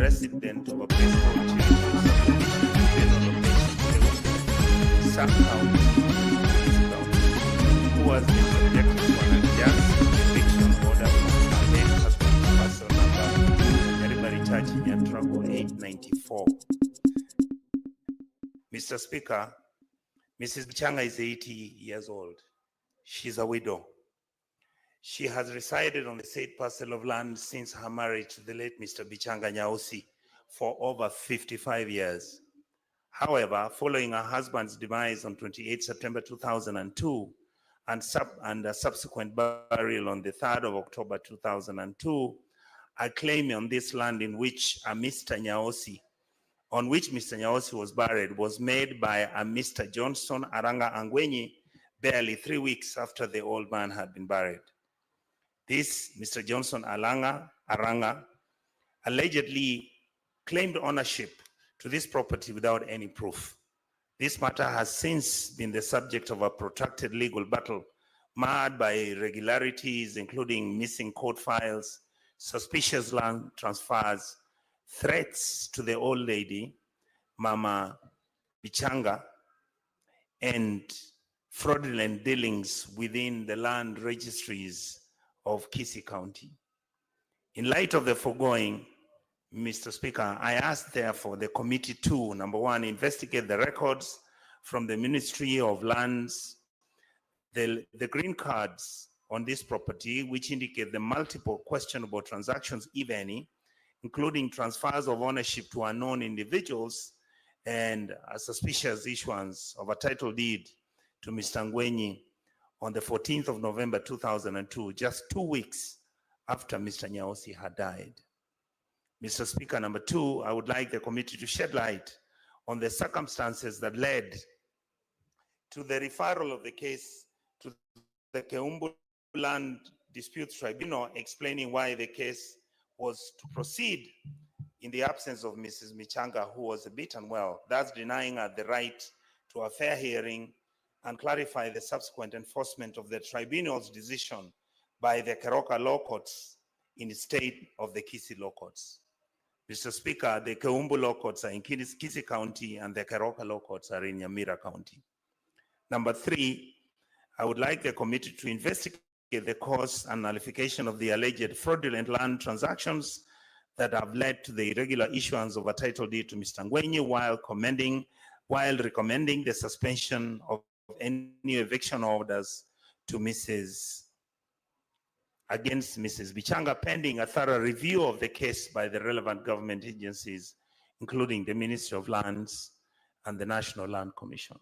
resident of a place called Sub County, who has been subjected to an unjust eviction order from her late husband's parcel number, Yaribari Church in Yantrago 894. Mr. Speaker, Mrs. Bichanga is 80 years old. She's a widow. She has resided on the said parcel of land since her marriage to the late Mr. Bichanga Nyausi for over 55 years. However, following her husband's demise on 28 September 2002 and a subsequent burial on the 3rd of October 2002, a claim on this land on which Mr. Nyausi was buried was made by a Mr. Johnson Aranga Angwenyi barely 3 weeks after the old man had been buried. This Mr. Johnson Aranga allegedly claimed ownership to this property without any proof. This matter has since been the subject of a protracted legal battle marred by irregularities, including missing court files, suspicious land transfers, threats to the old lady, Mama Bichanga, and fraudulent dealings within the land registries of Kisii County. In light of the foregoing, Mr. Speaker, I ask therefore the committee to, number one, investigate the records from the Ministry of Lands, the green cards on this property, which indicate the multiple questionable transactions, if any, including transfers of ownership to unknown individuals and a suspicious issuance of a title deed to Mr. Angwenyi on the 14th of November 2002, just 2 weeks after Mr. Nyausi had died. Mr. Speaker, number two, I would like the committee to shed light on the circumstances that led to the referral of the case to the Keumbu Land Disputes Tribunal, explaining why the case was to proceed in the absence of Mrs. Bichanga, who was a bit unwell, thus denying her the right to a fair hearing and clarify the subsequent enforcement of the tribunal's decision by the Keroka law courts in the state of the Kisii law courts. Mr. Speaker, the Keumbu law courts are in Kisii County and the Keroka law courts are in Nyamira County. Number three, I would like the committee to investigate the cause and nullification of the alleged fraudulent land transactions that have led to the irregular issuance of a title deed to Mr. Angwenyi while recommending the suspension of any eviction orders to against Mrs. Bichanga, pending a thorough review of the case by the relevant government agencies, including the Ministry of Lands and the National Land Commission.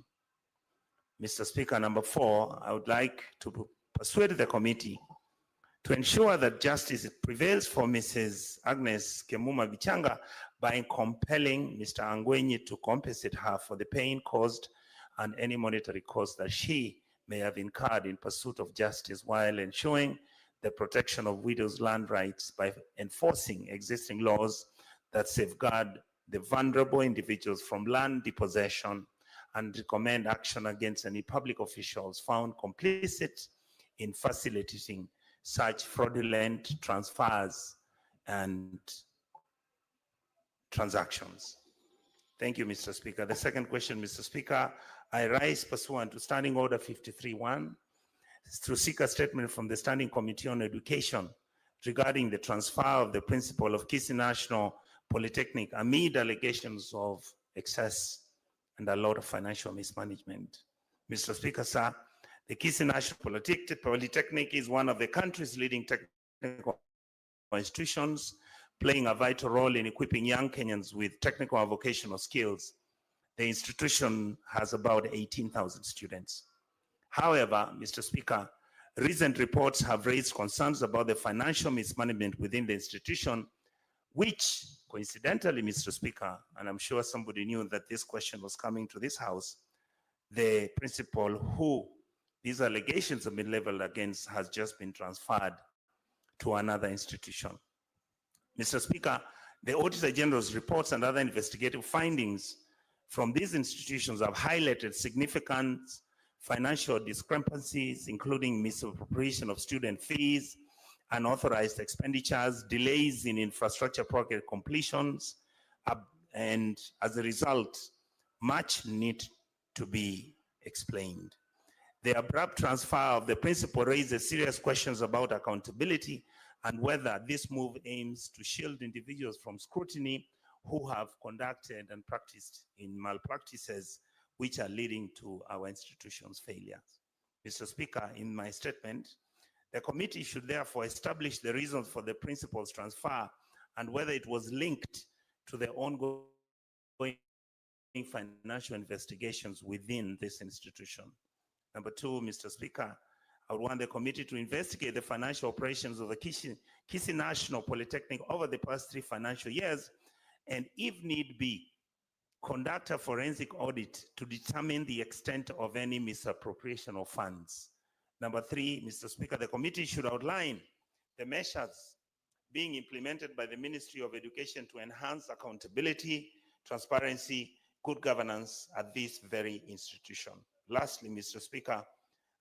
Mr. Speaker, number four, I would like to persuade the committee to ensure that justice prevails for Mrs. Agnes Kemuma Bichanga by compelling Mr. Angwenyi to compensate her for the pain caused and any monetary cost that she may have incurred in pursuit of justice, while ensuring the protection of widows' land rights by enforcing existing laws that safeguard the vulnerable individuals from land depossession and recommend action against any public officials found complicit in facilitating such fraudulent transfers and transactions. Thank you, Mr. Speaker. The second question, Mr. Speaker, I rise pursuant to Standing Order 53-1 to seek a statement from the Standing Committee on Education regarding the transfer of the principal of Kisii National Polytechnic amid allegations of excess and a lot of financial mismanagement. Mr. Speaker, sir, the Kisii National Polytechnic is one of the country's leading technical institutions, playing a vital role in equipping young Kenyans with technical and vocational skills. The institution has about 18,000 students. However, Mr. Speaker, recent reports have raised concerns about the financial mismanagement within the institution, which coincidentally, Mr. Speaker, and I'm sure somebody knew that this question was coming to this House, the principal who these allegations have been leveled against has just been transferred to another institution. Mr. Speaker, the Auditor General's reports and other investigative findings from these institutions have highlighted significant financial discrepancies, including misappropriation of student fees unauthorized expenditures, delays in infrastructure project completions, and as a result, much need to be explained. The abrupt transfer of the principal raises serious questions about accountability and whether this move aims to shield individuals from scrutiny who have conducted and practiced in malpractices which are leading to our institution's failures. Mr. Speaker, in my statement, the committee should therefore establish the reasons for the principal's transfer and whether it was linked to the ongoing financial investigations within this institution. Number two, Mr. Speaker, I would want the committee to investigate the financial operations of the Kisii National Polytechnic over the past 3 financial years, and if need be, conduct a forensic audit to determine the extent of any misappropriation of funds. Number three, Mr. Speaker, the committee should outline the measures being implemented by the Ministry of Education to enhance accountability, transparency, good governance at this very institution. Lastly, Mr. Speaker,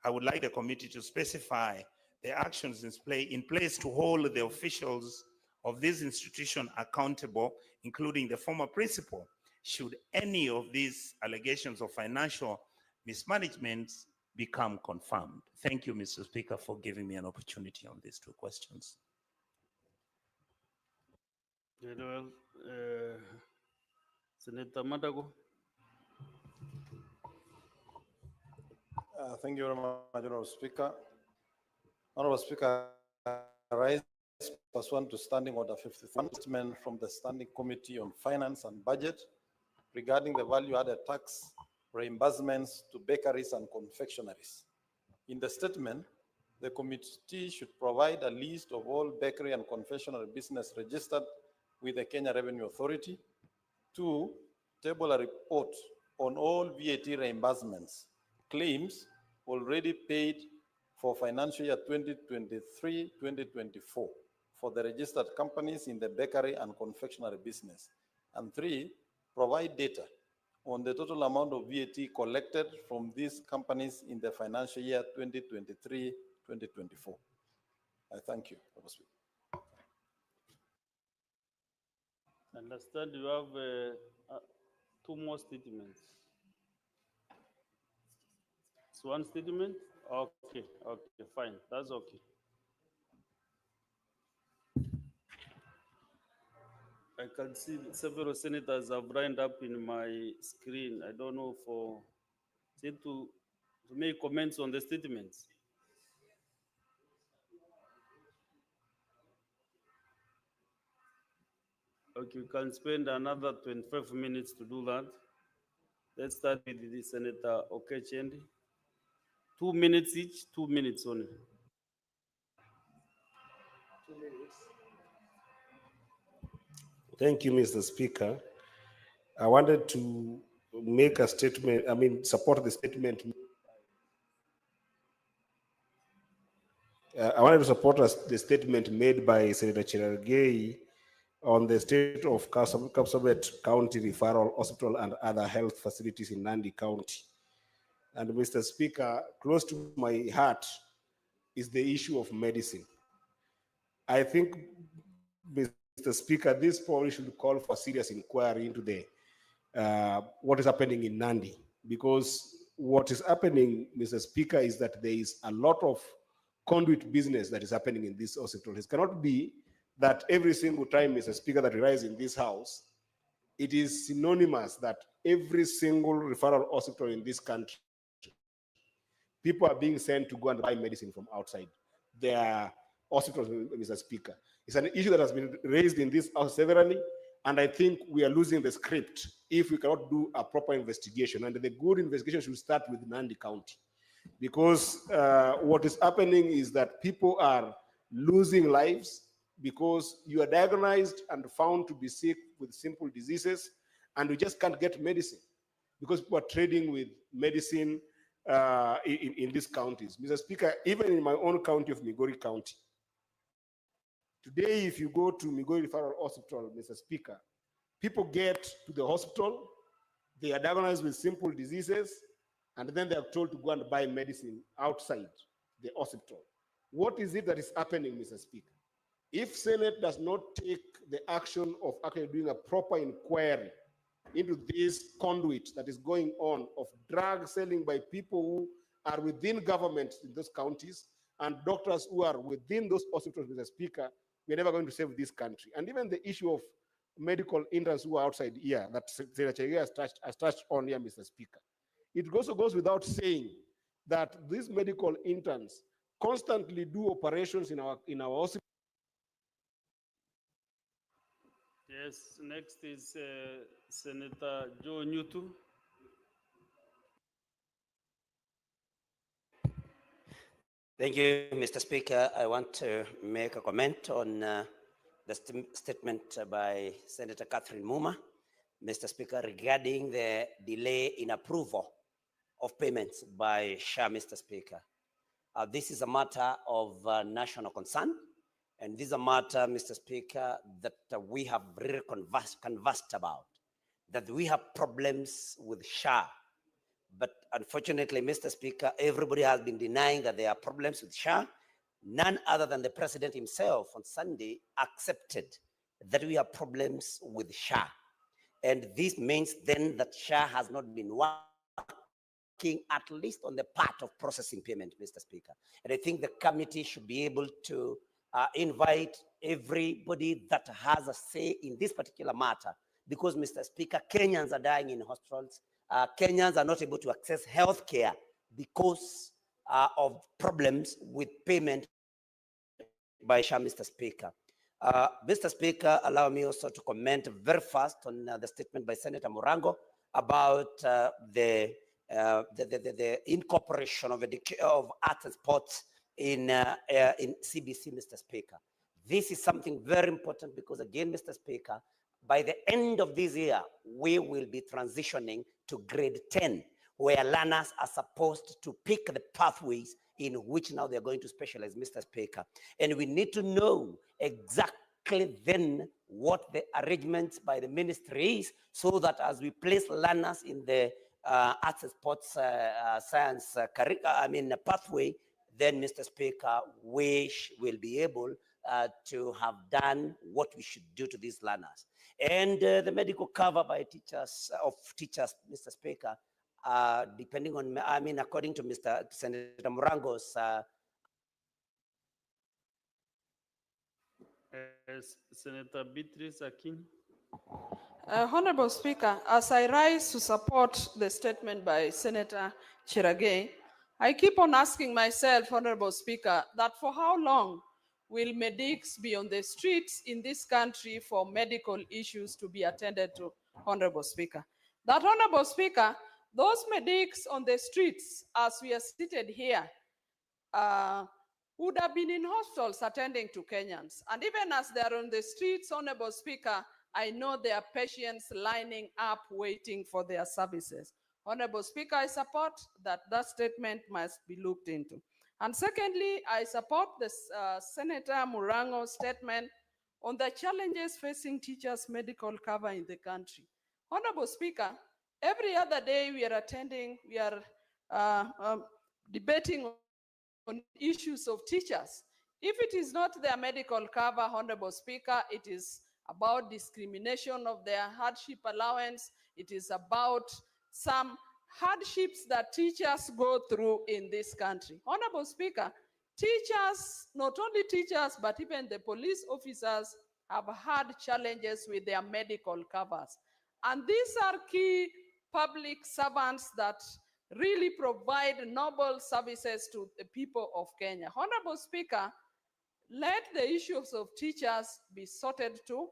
I would like the committee to specify the actions in place to hold the officials of this institution accountable, including the former principal, should any of these allegations of financial mismanagement become confirmed. Thank you, Mr. Speaker, for giving me an opportunity on these 2 questions. Very well. Senator Madago. Thank you very much, Honorable Speaker. Honorable Speaker, I rise pursuant to Standing Order 51, statement from the Standing Committee on Finance and Budget regarding the value-added tax reimbursements to bakeries and confectionaries. In the statement, the committee should provide a list of all bakery and confectionery business registered with the Kenya Revenue Authority. 2, table a report on all VAT reimbursements claims already paid for financial year 2023-2024 for the registered companies in the bakery and confectionery business. And 3, provide data on the total amount of VAT collected from these companies in the financial year 2023-2024. I thank you. I understand you have 2 more statements. It's 1 statement? Okay, fine. That's okay. I can see several senators have lined up in my screen. I don't know for to make comments on the statements. Okay, we can spend another 25 minutes to do that. Let's start with the Senator Okechendi. 2 minutes each, 2 minutes only. 2 minutes. Thank you, Mr. Speaker. I wanted to make a statement, support the statement. I wanted to support the statement made by Senator Cherargei on the state of Kapsabet County Referral Hospital and other health facilities in Nandi County. And Mr. Speaker, close to my heart is the issue of medicine. I think, Mr. Speaker, this probably should call for serious inquiry into the what is happening in Nandi, because what is happening, Mr. Speaker, is that there is a lot of conduit business that is happening in this hospital. It cannot be that every single time, Mr. Speaker, that we rise in this house, it is synonymous that every single referral hospital in this country, people are being sent to go and buy medicine from outside their hospitals, Mr. Speaker. It's an issue that has been raised in this house severally, and I think we are losing the script if we cannot do a proper investigation. And the good investigation should start with Nandi County, because what is happening is that people are losing lives because you are diagnosed and found to be sick with simple diseases, and you just can't get medicine because people are trading with medicine in these counties. Mr. Speaker, even in my own county of Migori County, today, if you go to Migori Referral Hospital, Mr. Speaker, people get to the hospital, they are diagnosed with simple diseases, and then they are told to go and buy medicine outside the hospital. What is it that is happening, Mr. Speaker? If Senate does not take the action of actually doing a proper inquiry into this conduit that is going on of drug selling by people who are within government in those counties and doctors who are within those hospitals, Mr. Speaker, we're never going to save this country. And even the issue of medical interns who are outside here that Senator Chege has touched on here, Mr. Speaker. It also goes without saying that these medical interns constantly do operations in our hospitals. Yes, next is Senator Joe Nyutu. Thank you, Mr. Speaker. I want to make a comment on the statement by Senator Catherine Muma, Mr. Speaker, regarding the delay in approval of payments by SHA, Mr. Speaker. This is a matter of national concern, and this is a matter, Mr. Speaker, that we have really conversed about, that we have problems with SHA. But unfortunately, Mr. Speaker, everybody has been denying that there are problems with SHA. None other than the president himself on Sunday accepted that we have problems with SHA. And this means then that SHA has not been working at least on the part of processing payment, Mr. Speaker. And I think the committee should be able to invite everybody that has a say in this particular matter, because, Mr. Speaker, Kenyans are dying in hospitals. Kenyans are not able to access health care because of problems with payment by SHA, Mr. Speaker. Mr. Speaker, allow me also to comment very fast on the statement by Senator Murango about the incorporation of arts and sports in CBC, Mr. Speaker. This is something very important because, again, Mr. Speaker, by the end of this year, we will be transitioning to grade 10, where learners are supposed to pick the pathways in which now they're going to specialize, Mr. Speaker. And we need to know exactly then what the arrangements by the ministry is, so that as we place learners in the arts and sports science pathway, then, Mr. Speaker, we will be able to have done what we should do to these learners. And the medical cover by teachers, Mr. Speaker, depending on, according to Mr. Senator Murango's Senator Beatrice Akin. Honorable Speaker, as I rise to support the statement by Senator Chiragay, I keep on asking myself, Honorable Speaker, that for how long will medics be on the streets in this country for medical issues to be attended to, Honorable Speaker? That, Honorable Speaker, those medics on the streets, as we are seated here, would have been in hospitals attending to Kenyans. And even as they are on the streets, Honorable Speaker, I know there are patients lining up waiting for their services. Honorable Speaker, I support that statement must be looked into. And secondly, I support the Senator Murango's statement on the challenges facing teachers' medical cover in the country. Honorable Speaker, every other day we are debating on issues of teachers. If it is not their medical cover, Honorable Speaker, it is about discrimination of their hardship allowance. It is about some hardships that teachers go through in this country. Honorable Speaker, teachers, not only teachers, but even the police officers have had challenges with their medical covers. And these are key public servants that really provide noble services to the people of Kenya. Honorable Speaker, let the issues of teachers be sorted to.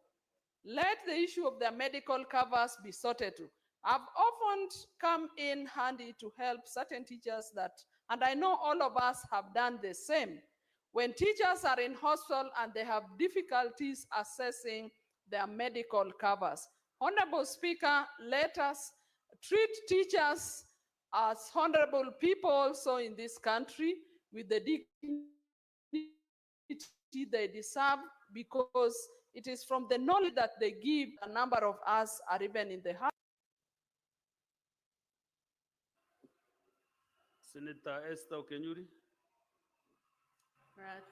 Let the issue of their medical covers be sorted to. I've often come in handy to help certain teachers and I know all of us have done the same. When teachers are in hospital and they have difficulties assessing their medical covers. Honorable Speaker, let us treat teachers as honorable people also in this country with the dignity they deserve, because it is from the knowledge that they give, a number of us are even in the heart. Senator Esther Okenyuri.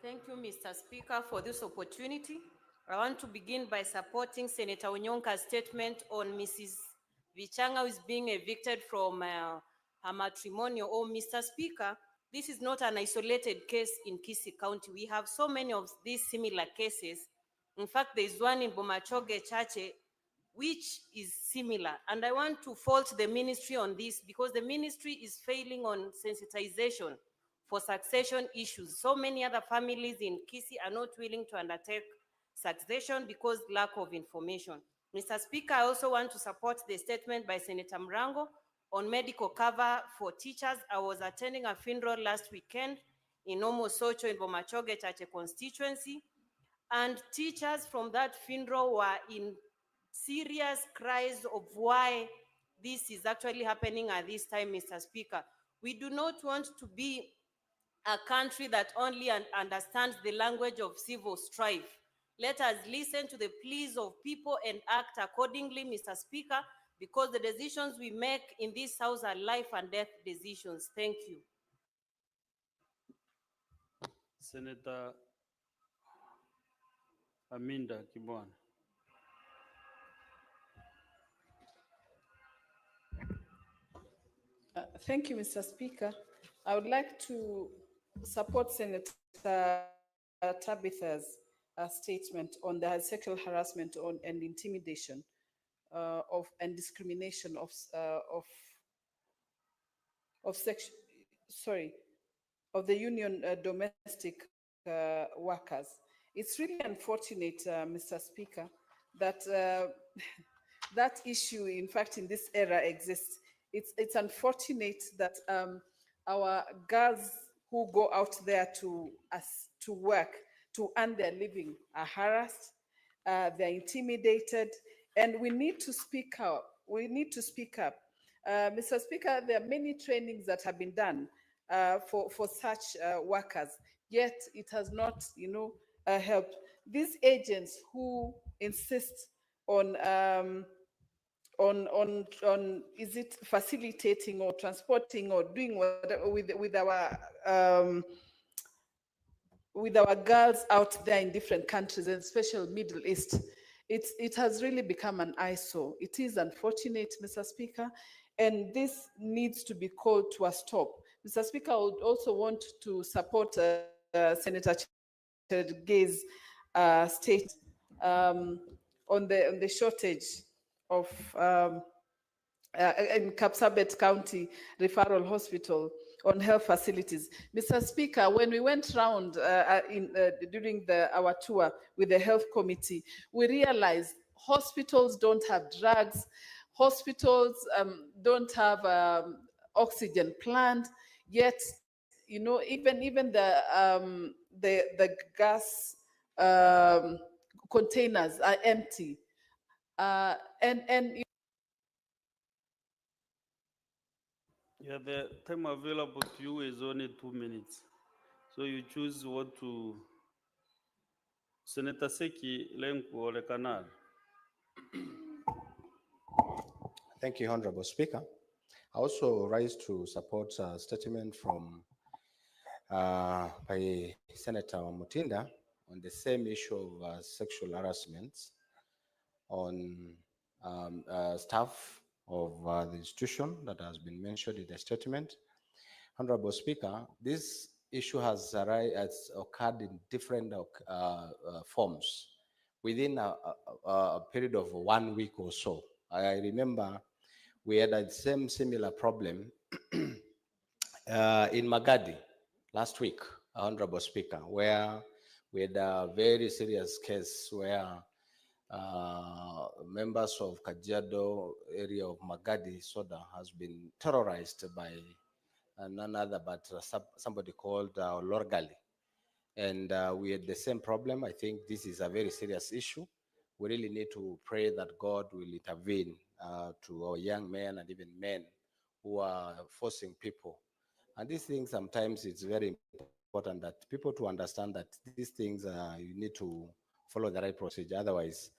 Thank you, Mr. Speaker, for this opportunity. I want to begin by supporting Senator Onyonka's statement on Mrs. Vichanga, who is being evicted from her matrimonial. Oh, Mr. Speaker, this is not an isolated case in Kisii County. We have so many of these similar cases. In fact, there is one in Bomachoge Chache, which is similar. And I want to fault the ministry on this because the ministry is failing on sensitization for succession issues. So many other families in Kisii are not willing to undertake succession because lack of information. Mr. Speaker, I also want to support the statement by Senator Mrango on medical cover for teachers. I was attending a funeral last weekend in Omo Socho in Bomachoge Chache constituency, and teachers from that funeral were in serious cries of why this is actually happening at this time, Mr. Speaker. We do not want to be a country that only understands the language of civil strife. Let us listen to the pleas of people and act accordingly, Mr. Speaker, because the decisions we make in this house are life and death decisions. Thank you. Senator Aminda Kibwana. Thank you, Mr. Speaker. I would like to support Senator Tabitha's statement on the sexual harassment and intimidation and discrimination of the union domestic workers. It's really unfortunate, Mr. Speaker, that that issue, in fact, in this era exists. It's unfortunate that our girls who go out there to work, to earn their living, are harassed, they're intimidated, and we need to speak out. We need to speak up. Mr. Speaker, there are many trainings that have been done for such workers, yet it has not, helped. These agents who insist on is it facilitating or transporting or doing whatever with our girls out there in different countries, and especially Middle East, it has really become an eyesore. It is unfortunate, Mr. Speaker, and this needs to be called to a stop. Mr. Speaker, I would also want to support Senator Gay's state on the shortage of in Kapsabet County Referral Hospital on health facilities. Mr. Speaker, when we went round during our tour with the health committee, we realized hospitals don't have drugs, hospitals don't have oxygen plant, yet, even the gas containers are empty. Yeah, the time available to you is only 2 minutes. So you choose what to. Senator Seki Lenku Olekanal. Thank you, Honorable Speaker. I also rise to support a statement from by Senator Mutinda on the same issue of sexual harassment on staff of the institution that has been mentioned in the statement. Honorable Speaker, this issue has occurred in different forms within a period of 1 week or so. I remember we had a similar problem in Magadi last week, Honorable Speaker, where we had a very serious case where members of Kajiado area of Magadi Soda has been terrorized by none other but somebody called Lorgali. And we had the same problem. I think this is a very serious issue. We really need to pray that God will intervene to our young men and even men who are forcing people. And these things, sometimes it's very important that people to understand that these things, you need to follow the right procedure. Otherwise,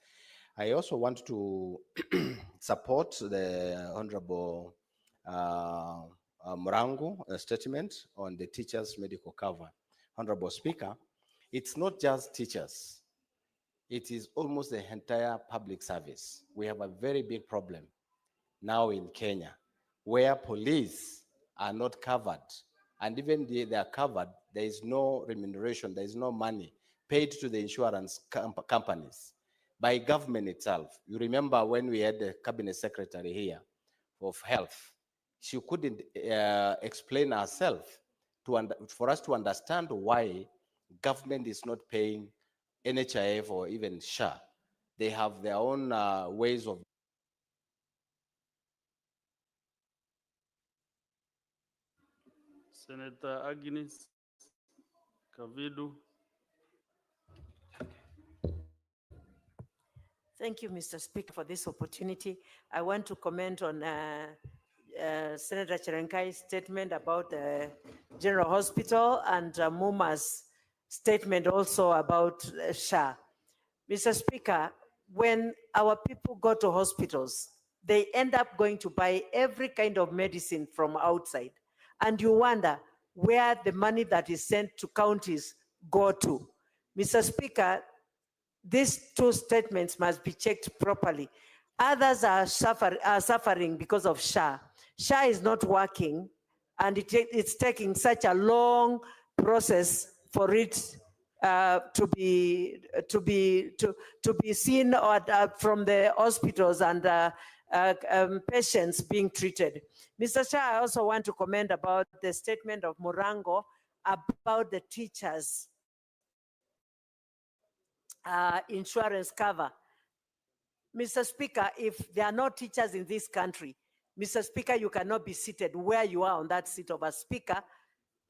I also want to support the Honorable Morango statement on the teachers' medical cover. Honorable Speaker, It's not just teachers. It is almost the entire public service. We have a very big problem now in Kenya, where police are not covered. And even they are covered, there is no remuneration, there is no money paid to the insurance companies by government itself. You remember when we had the cabinet secretary here of health, she couldn't explain herself for us to understand why government is not paying NHIF or even SHA. They have their own ways of Senator Agnes Kavidu. Thank you, Mr. Speaker, for this opportunity. I want to comment on Senator Cherenkai's statement about the General Hospital and Muma's statement also about SHA. Mr. Speaker, when our people go to hospitals, they end up going to buy every kind of medicine from outside. And you wonder where the money that is sent to counties go to. Mr. Speaker, these two statements must be checked properly. Others are suffering because of SHA. SHA is not working, and it's taking such a long process for it to be seen from the hospitals and patients being treated. Mr. Chair, I also want to comment about the statement of Morango about the teachers' insurance cover. Mr. Speaker, if there are no teachers in this country, Mr. Speaker, you cannot be seated where you are on that seat of a speaker.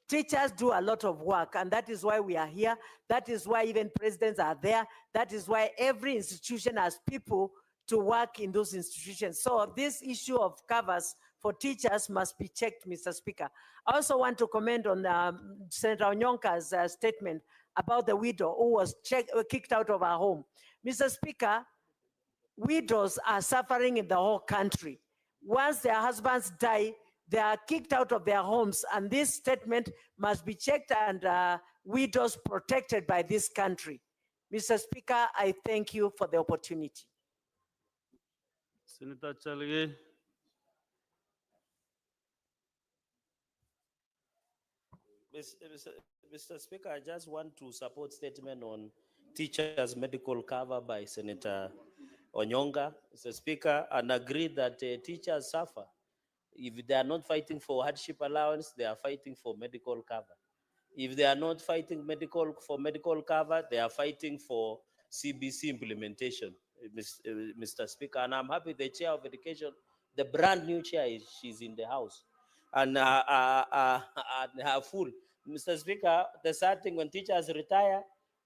Teachers do a lot of work, and that is why we are here. That is why even presidents are there. That is why every institution has people to work in those institutions. So this issue of covers for teachers must be checked, Mr. Speaker. I also want to comment on Senator Onyonka's statement about the widow who was kicked out of her home. Mr. Speaker, widows are suffering in the whole country. Once their husbands die, they are kicked out of their homes, and this statement must be checked and widows protected by this country. Mr. Speaker, I thank you for the opportunity. Senator Chalge. Mr. Speaker, I just want to support statement on teachers' medical cover by Senator Onyonga, Mr. Speaker, and agree that teachers suffer. If they are not fighting for hardship allowance, they are fighting for medical cover. If they are not fighting for medical cover, they are fighting for CBC implementation, Mr. Speaker. And I'm happy the chair of education, the brand new chair, she's in the house. And her full. Mr. Speaker, the sad thing, when teachers retire,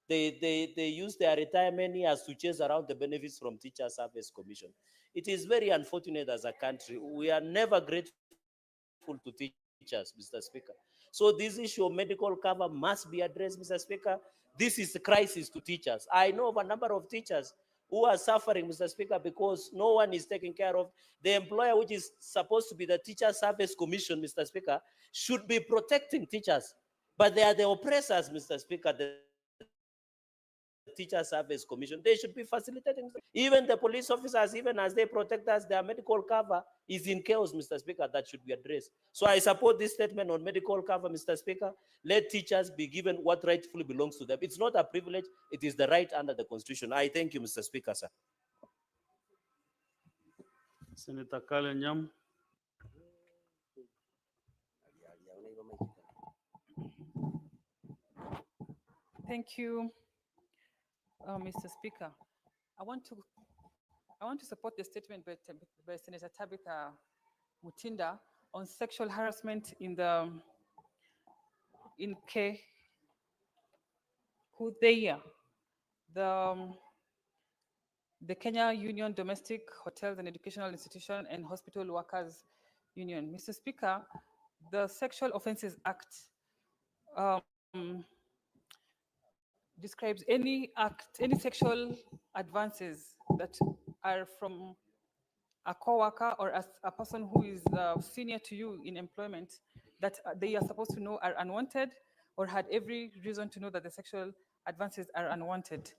they use their retirement years to chase around the benefits from Teacher Service Commission. It is very unfortunate as a country. We are never grateful to teachers, Mr. Speaker. So this issue of medical cover must be addressed, Mr. Speaker. This is a crisis to teachers. I know of a number of teachers who are suffering, Mr. Speaker, because no one is taking care of the employer, which is supposed to be the Teacher Service Commission, Mr. Speaker, should be protecting teachers. But they are the oppressors, Mr. Speaker, the Teacher Service Commission. They should be facilitating. Even the police officers, even as they protect us, their medical cover is in chaos, Mr. Speaker. That should be addressed. So I support this statement on medical cover, Mr. Speaker. Let teachers be given what rightfully belongs to them. It's not a privilege. It is the right under the Constitution. I thank you, Mr. Speaker, sir. Senator Kale Nyam. Thank you, Mr. Speaker. I want to support the statement by Senator Tabitha Mutinda on sexual harassment in Kudheya, the Kenya Union Domestic Hotels and Educational Institution and Hospital Workers Union. Mr. Speaker, the Sexual Offences Act describes any sexual advances that are from a co-worker or as a person who is senior to you in employment that they are supposed to know are unwanted or had every reason to know that the sexual advances are unwanted.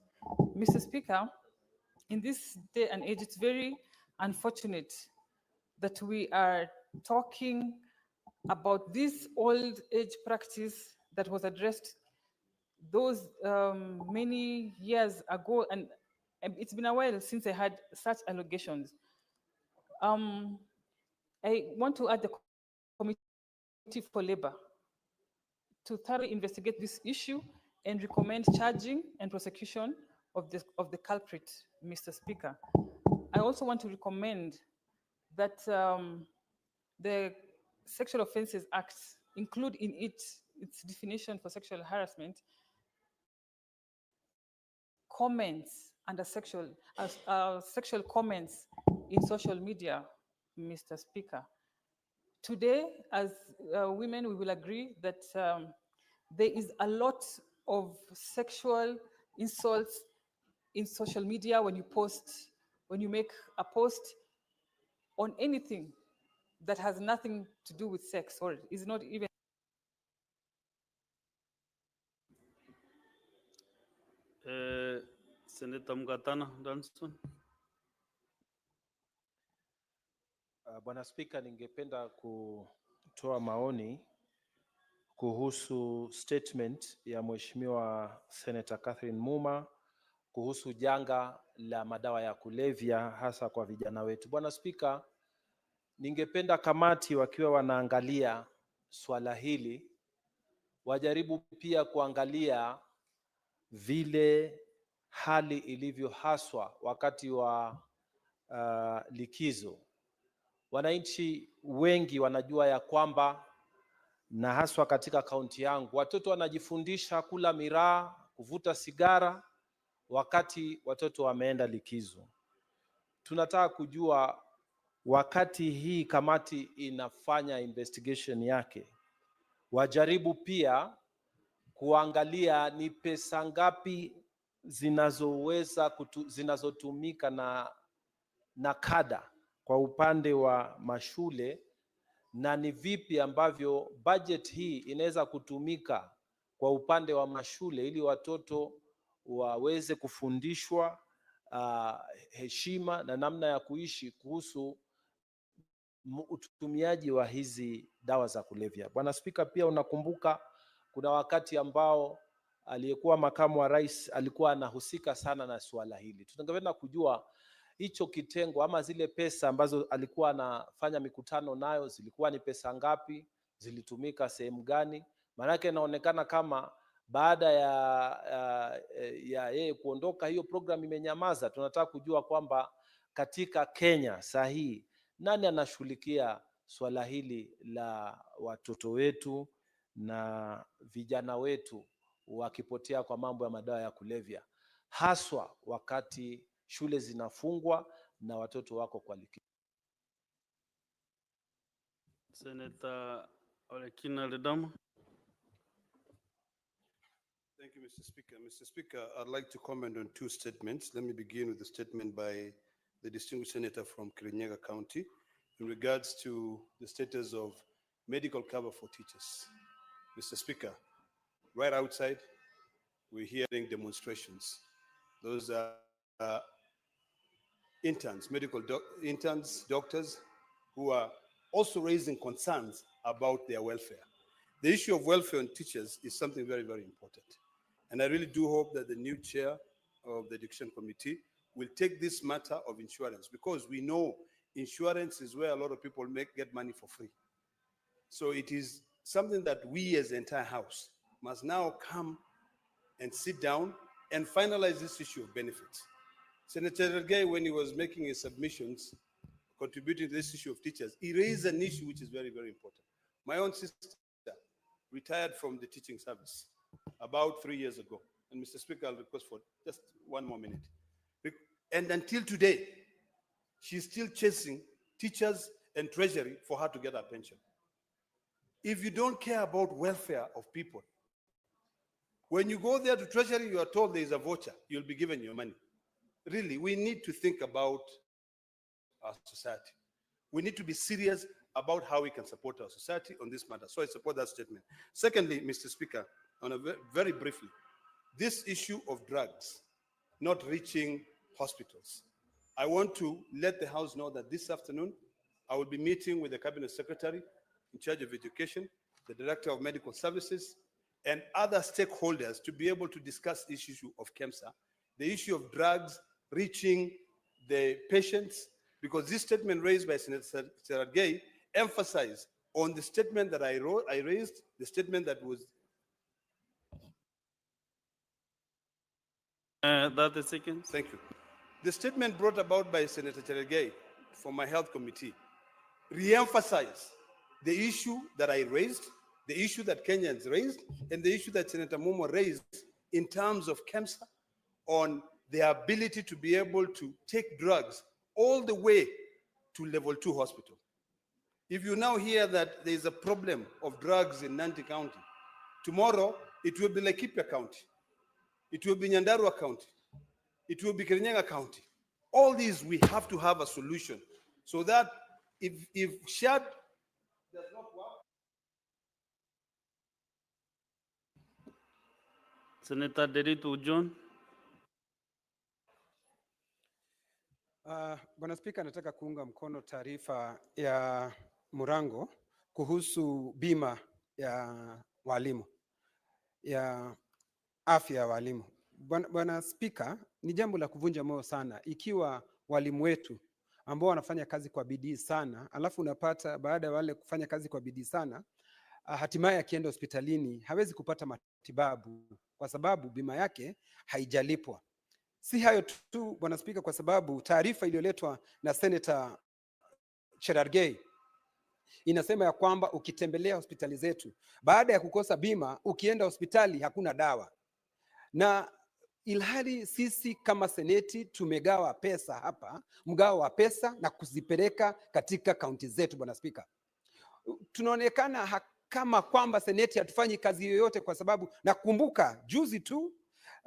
Mr. Speaker, in this day and age, it's very unfortunate that we are talking about this old age practice that was addressed those many years ago, and it's been a while since I had such allegations. I want to add the Committee for Labor to thoroughly investigate this issue and recommend charging and prosecution of the culprit, Mr. Speaker. I also want to recommend that the Sexual Offences Act include in its definition for sexual harassment comments under sexual comments in social media, Mr. Speaker. Today, as women, we will agree that there is a lot of sexual insults in social media when you make a post on anything that has nothing to do with sex or is not even. Senator Mgatana Danson. Bwana Spika, ningependa kutoa maoni kuhusu statement ya Mheshimiwa Senator Catherine Muma kuhusu janga la madawa ya kulevya hasa kwa vijana wetu. Bwana Spika, ningependa kamati wakiwa wanaangalia swala hili wajaribu pia kuangalia vile hali ilivyo haswa wakati wa likizo. Wananchi wengi wanajua ya kwamba na haswa katika kaunti yangu watoto wanajifundisha kula miraa, kuvuta sigara wakati watoto wameenda likizo. Tunataka kujua wakati hii kamati inafanya investigation yake, wajaribu pia kuangalia ni pesa ngapi zinazotumika na kada kwa upande wa mashule, na ni vipi ambavyo budget hii inaweza kutumika kwa upande wa mashule ili watoto waweze kufundishwa heshima na namna ya kuishi kuhusu utumiaji wa hizi dawa za kulevya. Bwana Spika, pia unakumbuka kuna wakati ambao aliyekuwa makamu wa rais alikuwa anahusika sana na suala hili. Tungependa kujua hicho kitengo ama zile pesa ambazo alikuwa anafanya mikutano nayo zilikuwa ni pesa ngapi, zilitumika sehemu gani? Maanake inaonekana kama baada ya yeye kuondoka hiyo program imenyamaza. Tunataka kujua kwamba katika Kenya sahihi nani anashughulikia swala hili la watoto wetu na vijana wetu wakipotea kwa mambo ya madawa ya kulevya, haswa wakati shule zinafungwa na watoto wako kwa likizo. Senator Olekina Ledama. Thank you, Mr. Speaker. Mr. Speaker, I'd like to comment on two statements. Let me begin with the statement by the distinguished senator from Kirinyaga County in regards to the status of medical cover for teachers. Mr. Speaker, right outside, we're hearing demonstrations. Those are interns, interns, doctors, who are also raising concerns about their welfare. The issue of welfare on teachers is something very, very important. And I really do hope that the new chair of the Education Committee will take this matter of insurance, because we know insurance is where a lot of people get money for free. So it is something that we as the entire House must now come and sit down and finalize this issue of benefits. Senator Gay, when he was making his submissions, contributing to this issue of teachers, he raised an issue which is very, very important. My own sister retired from the teaching service about 3 years ago. And Mr. Speaker, I'll request for just one more minute. And until today, she's still chasing teachers and treasury for her to get her pension. If you don't care about welfare of people, when you go there to treasury, you are told there is a voucher, you'll be given your money. Really, we need to think about our society. We need to be serious about how we can support our society on this matter. So I support that statement. Secondly, Mr. Speaker, very briefly, this issue of drugs not reaching hospitals. I want to let the House know that this afternoon, I will be meeting with the Cabinet Secretary in charge of education, the Director of Medical Services, and other stakeholders to be able to discuss this issue of KEMSA, the issue of drugs reaching the patients, because this statement raised by Senator Cherargei emphasized on the statement that I raised, the statement that was 30 seconds. Thank you. The statement brought about by Senator Cherargei for my health committee re-emphasized the issue that I raised, the issue that Kenyans raised, and the issue that Senator Momo raised in terms of KEMSA on their ability to be able to take drugs all the way to level 2 hospital. If you now hear that there is a problem of drugs in Nandi County, tomorrow it will be Laikipia County, it will be Nyandarua County, it will be Kirinyaga County. All these, we have to have a solution so that if shared does not work. Senator Derito John. Bwana Spika, nataka kuunga mkono taarifa ya Murango kuhusu bima ya walimu, ya afya ya walimu. Bwana Spika, ni jambo la kuvunja moyo sana ikiwa walimu wetu ambao wanafanya kazi kwa bidii sana, alafu unapata baada ya wale kufanya kazi kwa bidii sana, hatimaye akienda hospitalini hawezi kupata matibabu kwa sababu bima yake haijalipwa. Si hayo tu Bwana Spika, kwa sababu taarifa iliyoletwa na Senator Cherargei inasema ya kwamba ukitembelea hospitali zetu baada ya kukosa bima, ukienda hospitali hakuna dawa, na ilhali sisi kama seneti tumegawa pesa hapa, mgao wa pesa na kuzipeleka katika kaunti zetu. Bwana Spika, tunaonekana kama kwamba seneti hatufanyi kazi yoyote, kwa sababu nakumbuka juzi tu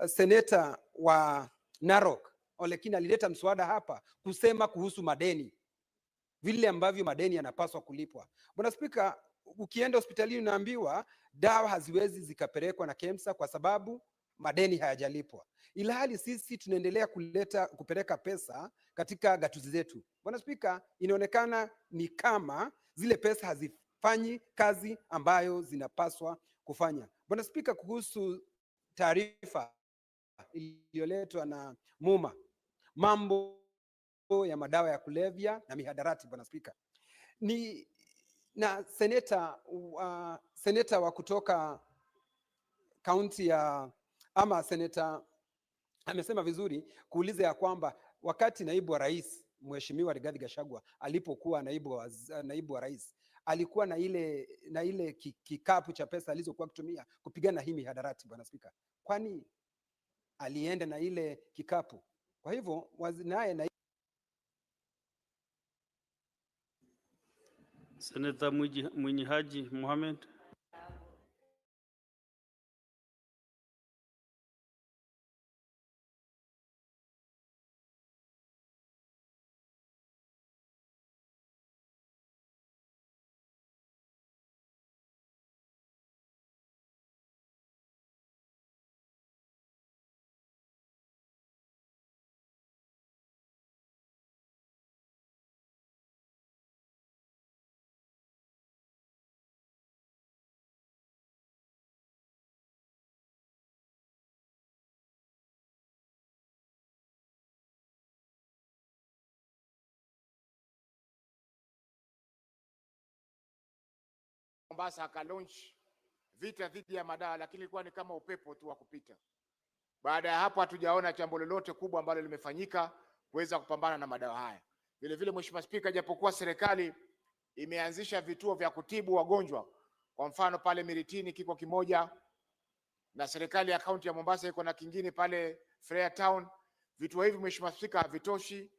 seneta wa Narok Olekina alileta mswada hapa kusema kuhusu madeni, vile ambavyo madeni yanapaswa kulipwa. Bwana Spika, ukienda hospitalini unaambiwa dawa haziwezi zikapelekwa na KEMSA kwa sababu madeni hayajalipwa, ilhali sisi tunaendelea kupeleka pesa katika gatuzi zetu. Bwana Spika, inaonekana ni kama zile pesa hazifanyi kazi ambayo zinapaswa kufanya. Bwana Spika, kuhusu taarifa iliyoletwa na Muma, mambo ya madawa ya kulevya na mihadarati, Bwana Spika, ni na seneta wa kutoka kaunti ya ama seneta amesema vizuri kuuliza ya kwamba wakati naibu wa rais Mheshimiwa Rigathi Gachagua alipokuwa naibu wa rais alikuwa na ile kikapu cha pesa alizokuwa kutumia kupigana hii mihadarati. Bwana Spika, kwani alienda na ile kikapu? Kwa hivyo naye na Senator Mwinyi Haji Mohamed. Mombasa akalaunch vita dhidi ya madawa, lakini ilikuwa ni kama upepo tu wa kupita. Baada ya hapo hatujaona jambo lolote kubwa ambalo limefanyika kuweza kupambana na madawa haya. Vile vile, Mheshimiwa Spika, japokuwa serikali imeanzisha vituo vya kutibu wagonjwa, kwa mfano pale Miritini kiko kimoja na serikali ya kaunti ya Mombasa iko na kingine pale Freetown, vituo hivi Mheshimiwa Spika havitoshi,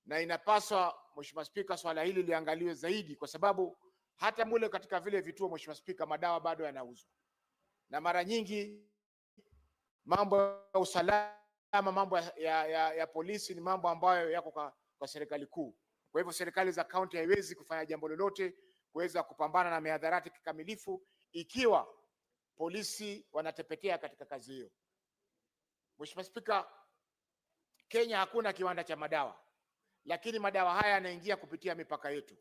na inapaswa Mheshimiwa Spika swala hili liangaliwe zaidi, kwa sababu hata mule katika vile vituo Mheshimiwa Spika madawa bado yanauzwa, na mara nyingi mambo ya usalama, mambo ya polisi ni mambo ambayo yako kwa serikali kuu. Kwa hivyo serikali za kaunti haiwezi kufanya jambo lolote kuweza kupambana na mihadharati kikamilifu ikiwa polisi wanatepetea katika kazi hiyo. Mheshimiwa Spika, Kenya hakuna kiwanda cha madawa, lakini madawa haya yanaingia kupitia mipaka yetu,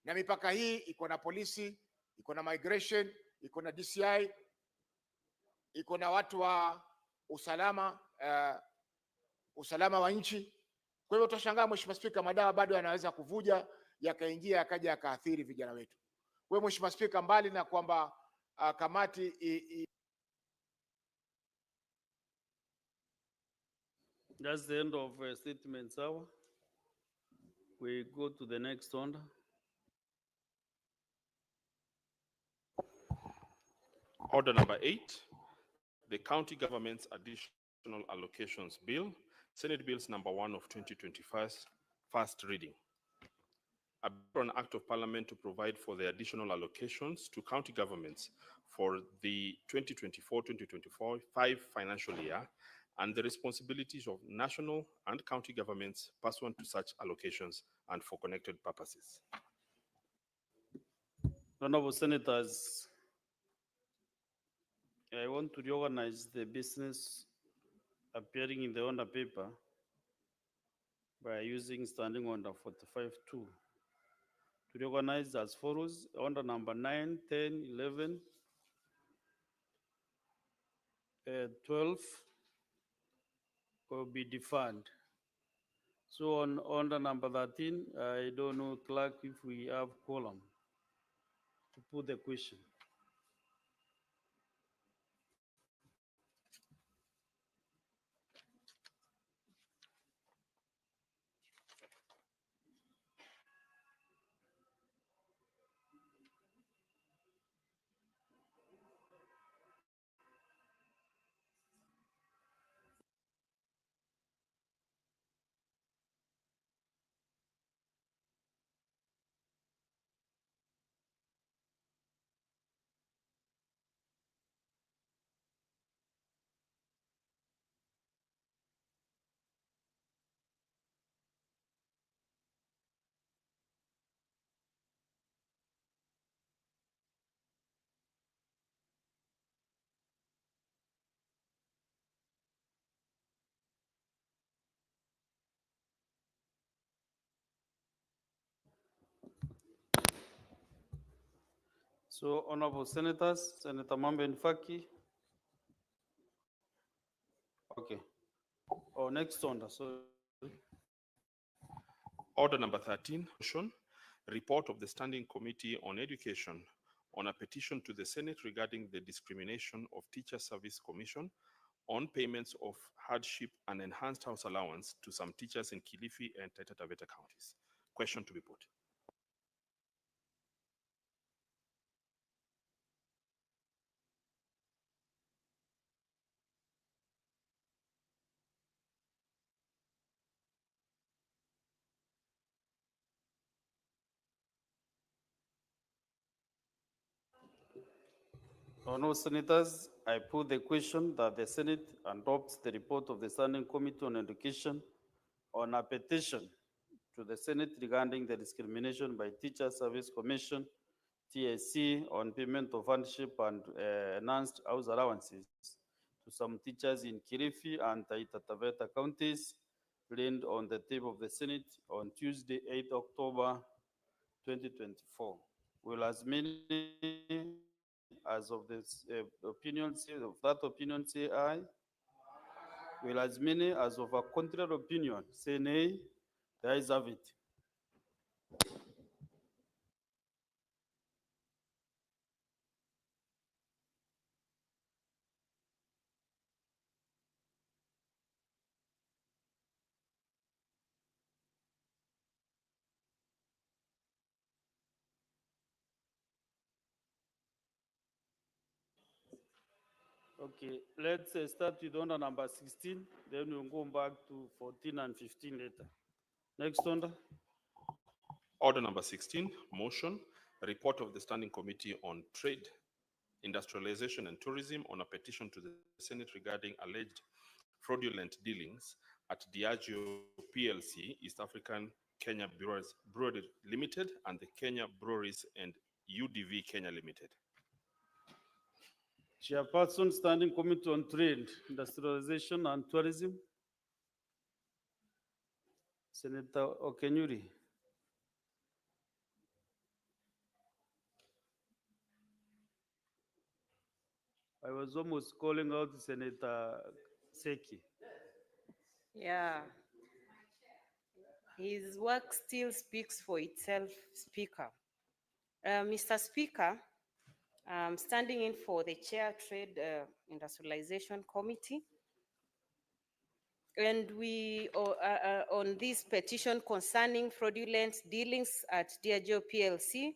na mipaka hii iko na polisi, iko na migration, iko na DCI, iko na watu wa usalama usalama wa nchi. Kwa hivyo tutashangaa Mheshimiwa Spika, madawa bado yanaweza kuvuja yakaingia yakaja yakaathiri vijana wetu. Kwa hiyo Mheshimiwa Spika, mbali na kwamba kamati That's the end of statements hour. We go to the next order. Order number 8, the County Government's Additional Allocations Bill, Senate Bills number 1 of 2025, first reading. A bill on Act of Parliament to provide for the additional allocations to county governments for the 2024-2025 financial year and the responsibilities of national and county governments pursuant to such allocations and for connected purposes. Honorable Senators, I want to reorganize the business appearing in the order paper by using standing order 45-2. To reorganize as follows: order number 9, 10, 11, 12 will be deferred. So on order number 13, I don't know, clerk, if we have quorum to put the question. So, honorable senators, Senator Mambe Nfaki. Okay. Oh, next order, sorry. Order number 13, motion, report of the Standing Committee on Education on a petition to the Senate regarding the discrimination of Teacher Service Commission on payments of hardship and enhanced house allowance to some teachers in Kilifi and Taita Taveta counties. Question to be put. Honorable senators, I put the question that the Senate adopts the report of the Standing Committee on Education on a petition to the Senate regarding the discrimination by Teacher Service Commission, TSC, on payment of hardship and enhanced house allowances to some teachers in Kilifi and Taita Taveta counties, laid on the table of the Senate on Tuesday, 8 October 2024. Will as many as of this opinion say, of that opinion say aye? Will as many as of a contrary opinion say nay? The ayes have it. Okay, let's start with order number 16, then we'll go back to 14 and 15 later. Next order. Order number 16, motion, report of the Standing Committee on Trade, Industrialization and Tourism on a petition to the Senate regarding alleged fraudulent dealings at Diageo PLC, East African Kenya Brewery Limited, and the Kenya Breweries and UDV Kenya Limited. Chairperson, Standing Committee on Trade, Industrialization and Tourism. Senator Okenyuri. I was almost calling out Senator Seki. Yeah. His work still speaks for itself, Speaker. Mr. Speaker, I'm standing in for the Chair Trade Industrialization Committee. And we, on this petition concerning fraudulent dealings at Diageo PLC,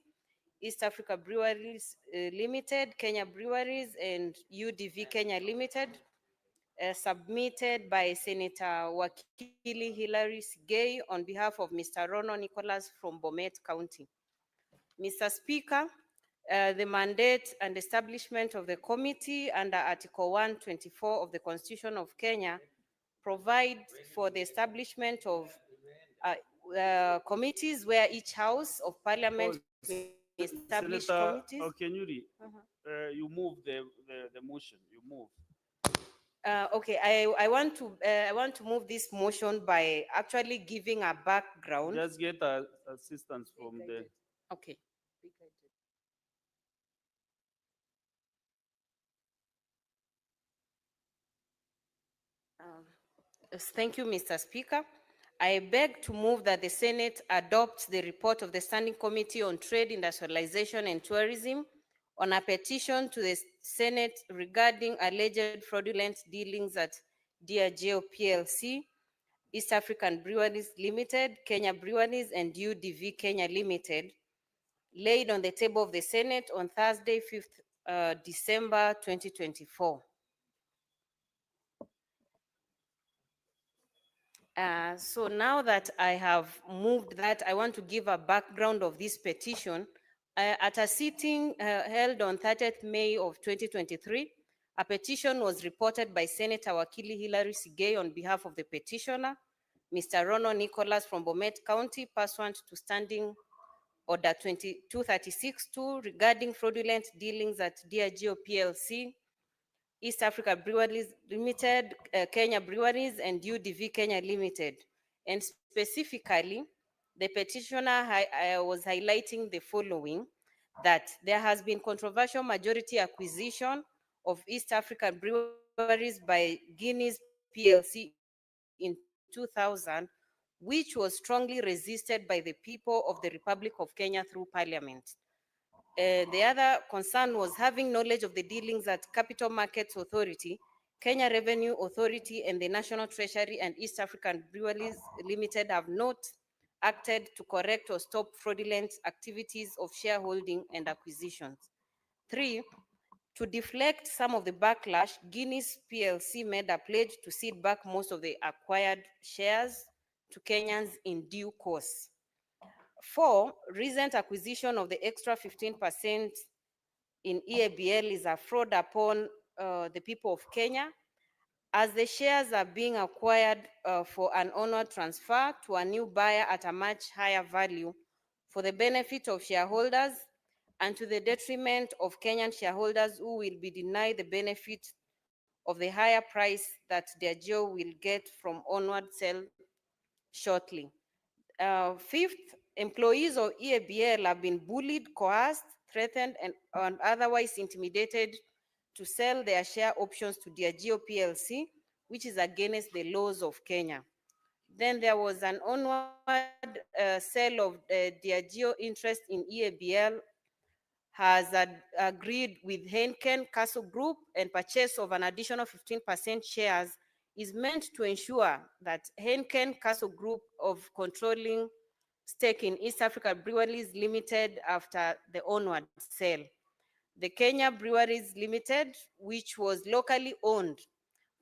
East Africa Breweries Limited, Kenya Breweries, and UDV Kenya Limited, submitted by Senator Wakili Hilary Sigei on behalf of Mr. Rono Nicholas from Bomet County. Mr. Speaker, the mandate and establishment of the committee under Article 124 of the Constitution of Kenya provide for the establishment of committees where each house of parliament may establish Senator committees. Okenyuri, you move the motion, you move. Okay, I want to move this motion by actually giving a background. Just get assistance from the. Okay. Yes, thank you, Mr. Speaker. I beg to move that the Senate adopts the report of the Standing Committee on Trade, Industrialization and Tourism on a petition to the Senate regarding alleged fraudulent dealings at Diageo PLC, East African Breweries Limited, Kenya Breweries, and UDV Kenya Limited, laid on the table of the Senate on Thursday, 5th December 2024. So now that I have moved that, I want to give a background of this petition. At a sitting held on 30th May of 2023, a petition was reported by Senator Wakili Hilary Sigei on behalf of the petitioner, Mr. Rono Nicholas from Bomet County, pursuant to Standing Order 2236-2 regarding fraudulent dealings at Diageo PLC, East Africa Breweries Limited, Kenya Breweries, and UDV Kenya Limited. And specifically, the petitioner was highlighting the following, that there has been controversial majority acquisition of East African Breweries by Guinness PLC in 2000, which was strongly resisted by the people of the Republic of Kenya through Parliament. The other concern was having knowledge of the dealings at Capital Markets Authority, Kenya Revenue Authority, and the National Treasury and East African Breweries Limited have not acted to correct or stop fraudulent activities of shareholding and acquisitions. 3, to deflect some of the backlash, Guinness PLC made a pledge to cede back most of the acquired shares to Kenyans in due course. 4, recent acquisition of the extra 15% in EABL is a fraud upon the people of Kenya, as the shares are being acquired for an onward transfer to a new buyer at a much higher value for the benefit of shareholders and to the detriment of Kenyan shareholders who will be denied the benefit of the higher price that Diageo will get from onward sale shortly. 5th, employees of EABL have been bullied, coerced, threatened, and otherwise intimidated to sell their share options to Diageo PLC, which is against the laws of Kenya. Then there was an onward sale of Diageo interest in EABL has agreed with Heineken Castle Group, and purchase of an additional 15% shares is meant to ensure that Heineken Castle Group of controlling stake in East Africa Breweries Limited after the onward sale. The Kenya Breweries Limited, which was locally owned,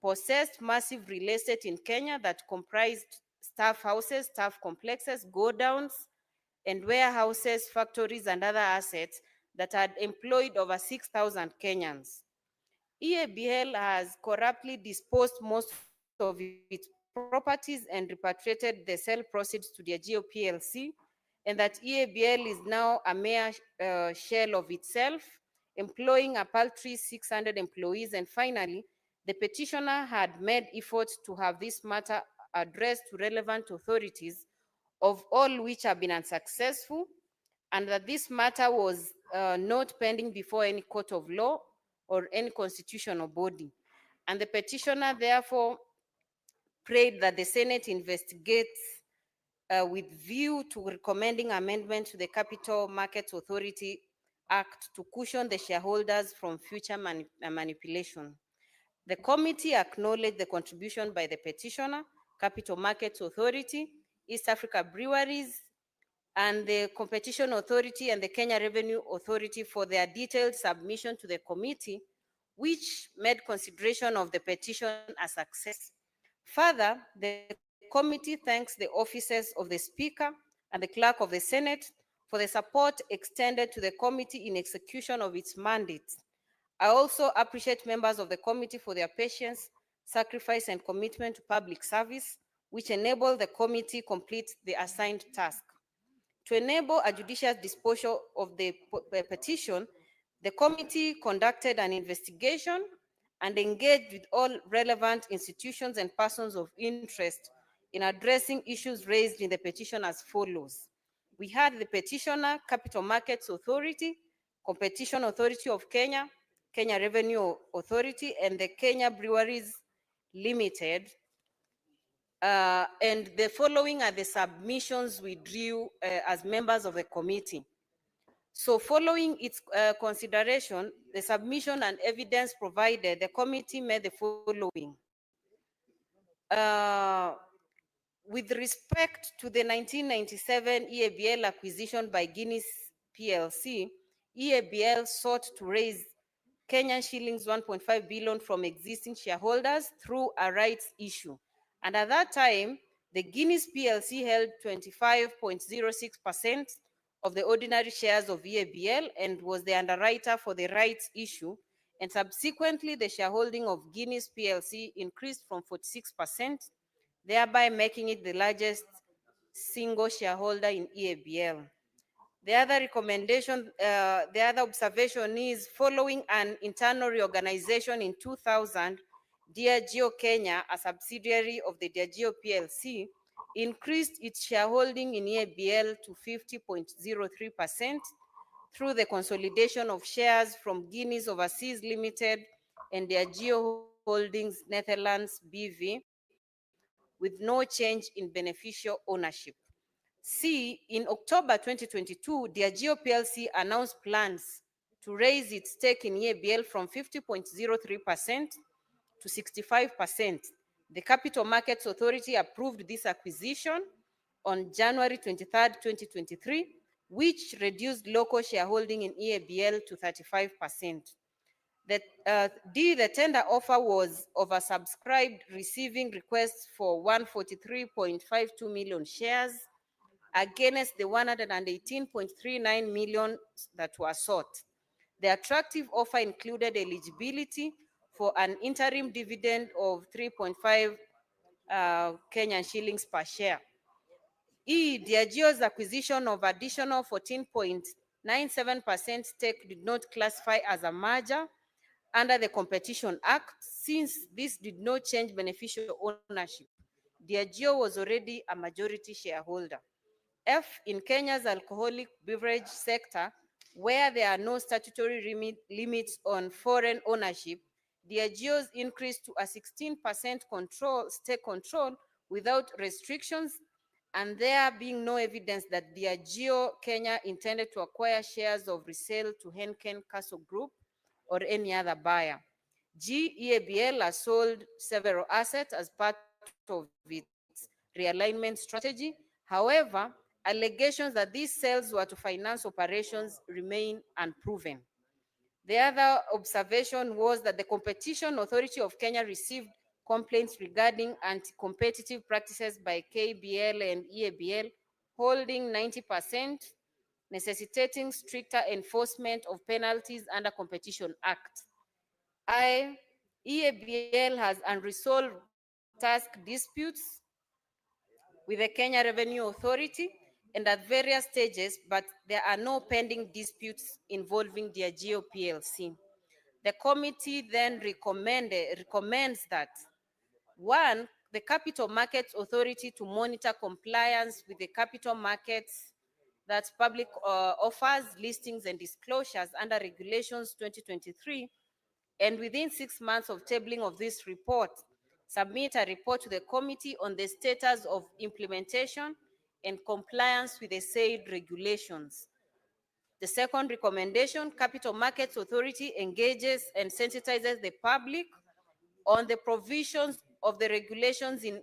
possessed massive real estate in Kenya that comprised staff houses, staff complexes, godowns, and warehouses, factories, and other assets that had employed over 6,000 Kenyans. EABL has corruptly disposed most of its properties and repatriated the sale proceeds to Diageo PLC, and that EABL is now a mere shell of itself employing a paltry 600 employees. And finally, the petitioner had made efforts to have this matter addressed to relevant authorities, of all which have been unsuccessful, and that this matter was not pending before any court of law or any constitutional body. And the petitioner therefore prayed that the Senate investigates with view to recommending amendment to the Capital Markets Authority Act to cushion the shareholders from future manipulation. The committee acknowledged the contribution by the petitioner, Capital Markets Authority, East Africa Breweries, and the Competition Authority and the Kenya Revenue Authority for their detailed submission to the committee, which made consideration of the petition a success. Further, the committee thanks the offices of the Speaker and the Clerk of the Senate for the support extended to the committee in execution of its mandate. I also appreciate members of the committee for their patience, sacrifice, and commitment to public service, which enable the committee complete the assigned task. To enable a judicious disposal of the petition, the committee conducted an investigation and engaged with all relevant institutions and persons of interest in addressing issues raised in the petition as follows. We had the petitioner, Capital Markets Authority, Competition Authority of Kenya, Kenya Revenue Authority, and the Kenya Breweries Limited. And the following are the submissions we drew as members of the committee. So following its consideration, the submission and evidence provided, the committee made the following. With respect to the 1997 EABL acquisition by Guinness PLC, EABL sought to raise Kenyan shillings 1.5 billion from existing shareholders through a rights issue. And at that time, the Guinness PLC held 25.06% of the ordinary shares of EABL and was the underwriter for the rights issue. And subsequently, the shareholding of Guinness PLC increased from 46%, thereby making it the largest single shareholder in EABL. The other recommendation, the other observation is following an internal reorganization in 2000, Diageo Kenya, a subsidiary of the Diageo PLC, increased its shareholding in EABL to 50.03% through the consolidation of shares from Guinness Overseas Limited and Diageo Holdings Netherlands BV, with no change in beneficial ownership. C, in October 2022, Diageo PLC announced plans to raise its stake in EABL from 50.03% to 65%. The Capital Markets Authority approved this acquisition on January 23, 2023, which reduced local shareholding in EABL to 35%. The tender offer was oversubscribed, receiving requests for 143.52 million shares against the 118.39 million that were sought. The attractive offer included eligibility for an interim dividend of 3.5 Kenyan shillings per share. Diageo's acquisition of additional 14.97% stake did not classify as a merger under the Competition Act, since this did not change beneficial ownership. Diageo was already a majority shareholder. F, in Kenya's alcoholic beverage sector, where there are no statutory limits on foreign ownership, Diageo's increased to a 16% stake control without restrictions, and there being no evidence that Diageo Kenya intended to acquire shares of resale to Henken Castle Group or any other buyer. G, EABL has sold several assets as part of its realignment strategy. However, allegations that these sales were to finance operations remain unproven. The other observation was that the Competition Authority of Kenya received complaints regarding anti-competitive practices by KBL and EABL, holding 90%, necessitating stricter enforcement of penalties under Competition Act. EABL has unresolved task disputes with the Kenya Revenue Authority, and at various stages, but there are no pending disputes involving Diageo PLC. The committee then recommends that 1, the Capital Markets Authority to monitor compliance with the capital markets, that's public offers, listings, and disclosures under Regulations 2023, and within 6 months of tabling of this report, submit a report to the committee on the status of implementation and compliance with the said regulations. The second recommendation, Capital Markets Authority engages and sensitizes the public on the provisions of the regulations in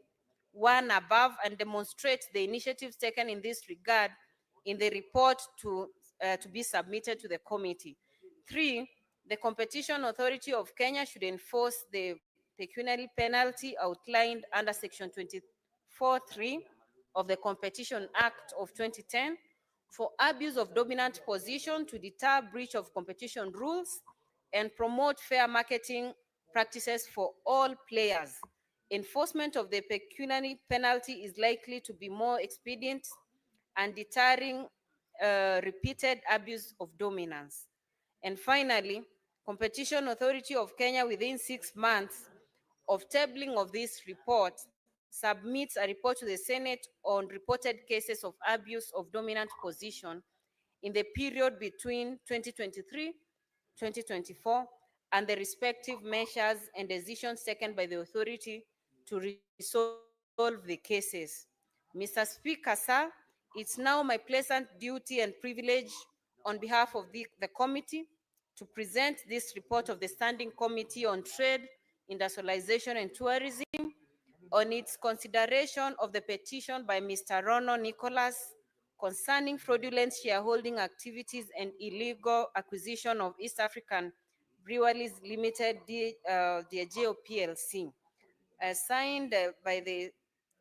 1 above and demonstrates the initiatives taken in this regard in the report to be submitted to the committee. 3, the Competition Authority of Kenya should enforce the pecuniary penalty outlined under Section 24(3) of the Competition Act of 2010 for abuse of dominant position to deter breach of competition rules and promote fair marketing practices for all players. Enforcement of the pecuniary penalty is likely to be more expedient and deterring repeated abuse of dominance. And finally, Competition Authority of Kenya within 6 months of tabling of this report submits a report to the Senate on reported cases of abuse of dominant position in the period between 2023-2024 and the respective measures and decisions taken by the authority to resolve the cases. Mr. Speaker, sir, it's now my pleasant duty and privilege on behalf of the committee to present this report of the Standing Committee on Trade, Industrialization and Tourism on its consideration of the petition by Mr. Rono Nicholas concerning fraudulent shareholding activities and illegal acquisition of East African Breweries Limited, Diageo PLC, signed by the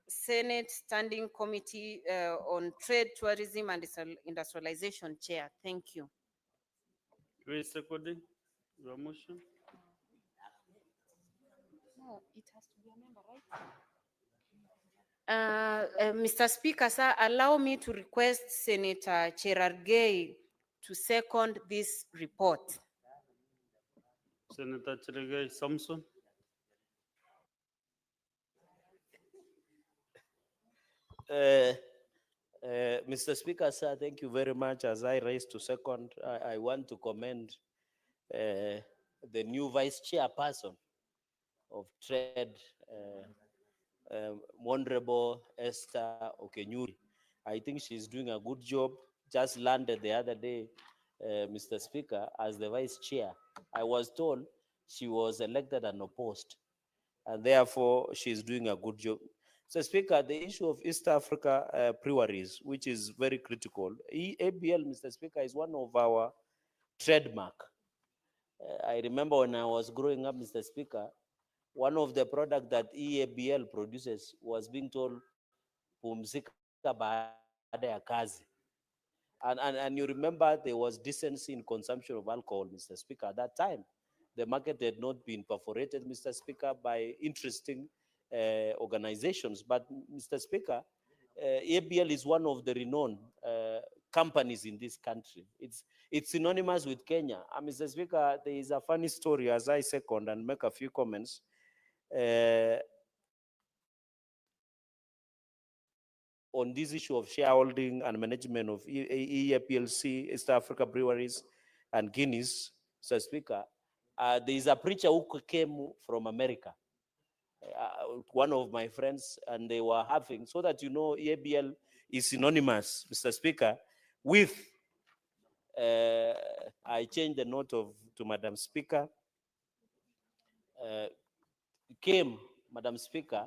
Senate Standing Committee on Trade, Tourism and Industrialization Chair. Thank you. Grace seconding your motion. No, it has to be a member, right? Mr. Speaker, sir, allow me to request Senator Cherargei to second this report. Senator Cherargei Samson. Mr. Speaker, sir, thank you very much. As I raise to second, I want to commend the new vice chairperson of Trade, Honorable Esther Okenyuri. I think she's doing a good job. Just landed the other day, Mr. Speaker, as the vice chair. I was told she was elected and opposed, and therefore she's doing a good job. So, Speaker, the issue of East Africa breweries, which is very critical. ABL, Mr. Speaker, is one of our trademark. I remember when I was growing up, Mr. Speaker, one of the products that EABL produces was being told, pumzika baada ya kazi. And you remember there was decency in consumption of alcohol, Mr. Speaker. At that time, the market had not been perforated, Mr. Speaker, by interesting organizations. But, Mr. Speaker, ABL is one of the renowned companies in this country. It's synonymous with Kenya. Mr. Speaker, there is a funny story as I second and make a few comments. On this issue of shareholding and management of EAPLC, East Africa Breweries and Guinness, Mr. Speaker, there is a preacher who came from America, one of my friends, and they were having, so that you know EABL is synonymous, Mr. Speaker, with, I changed the note to Madam Speaker, came, Madam Speaker,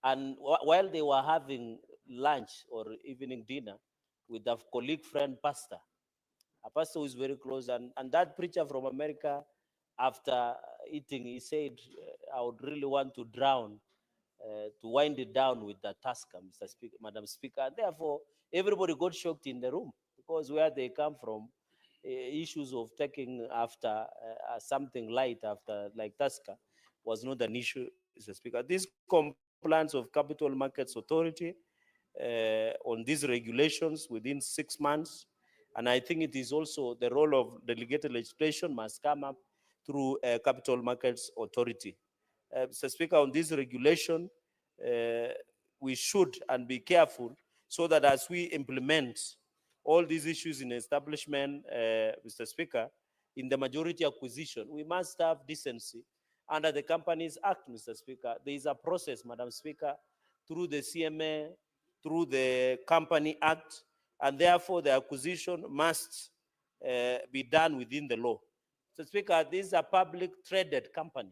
and while they were having lunch or evening dinner with a colleague friend pastor, a pastor who is very close, and that preacher from America, after eating, he said, I would really want to drown, to wind it down with the Tusker, Mr. Speaker, Madam Speaker. And therefore, everybody got shocked in the room, because where they come from, issues of taking after something light after like Tusker was not an issue, Mr. Speaker. This compliance of Capital Markets Authority on these regulations within 6 months. And I think it is also the role of delegated legislation must come up through Capital Markets Authority. Mr. Speaker, on this regulation, we should and be careful so that as we implement all these issues in establishment, Mr. Speaker, in the majority acquisition, we must have decency. Under the Companies Act, Mr. Speaker, there is a process, Madam Speaker, through the CMA, through the Company Act, and therefore the acquisition must be done within the law. Mr. Speaker, this is a public traded company,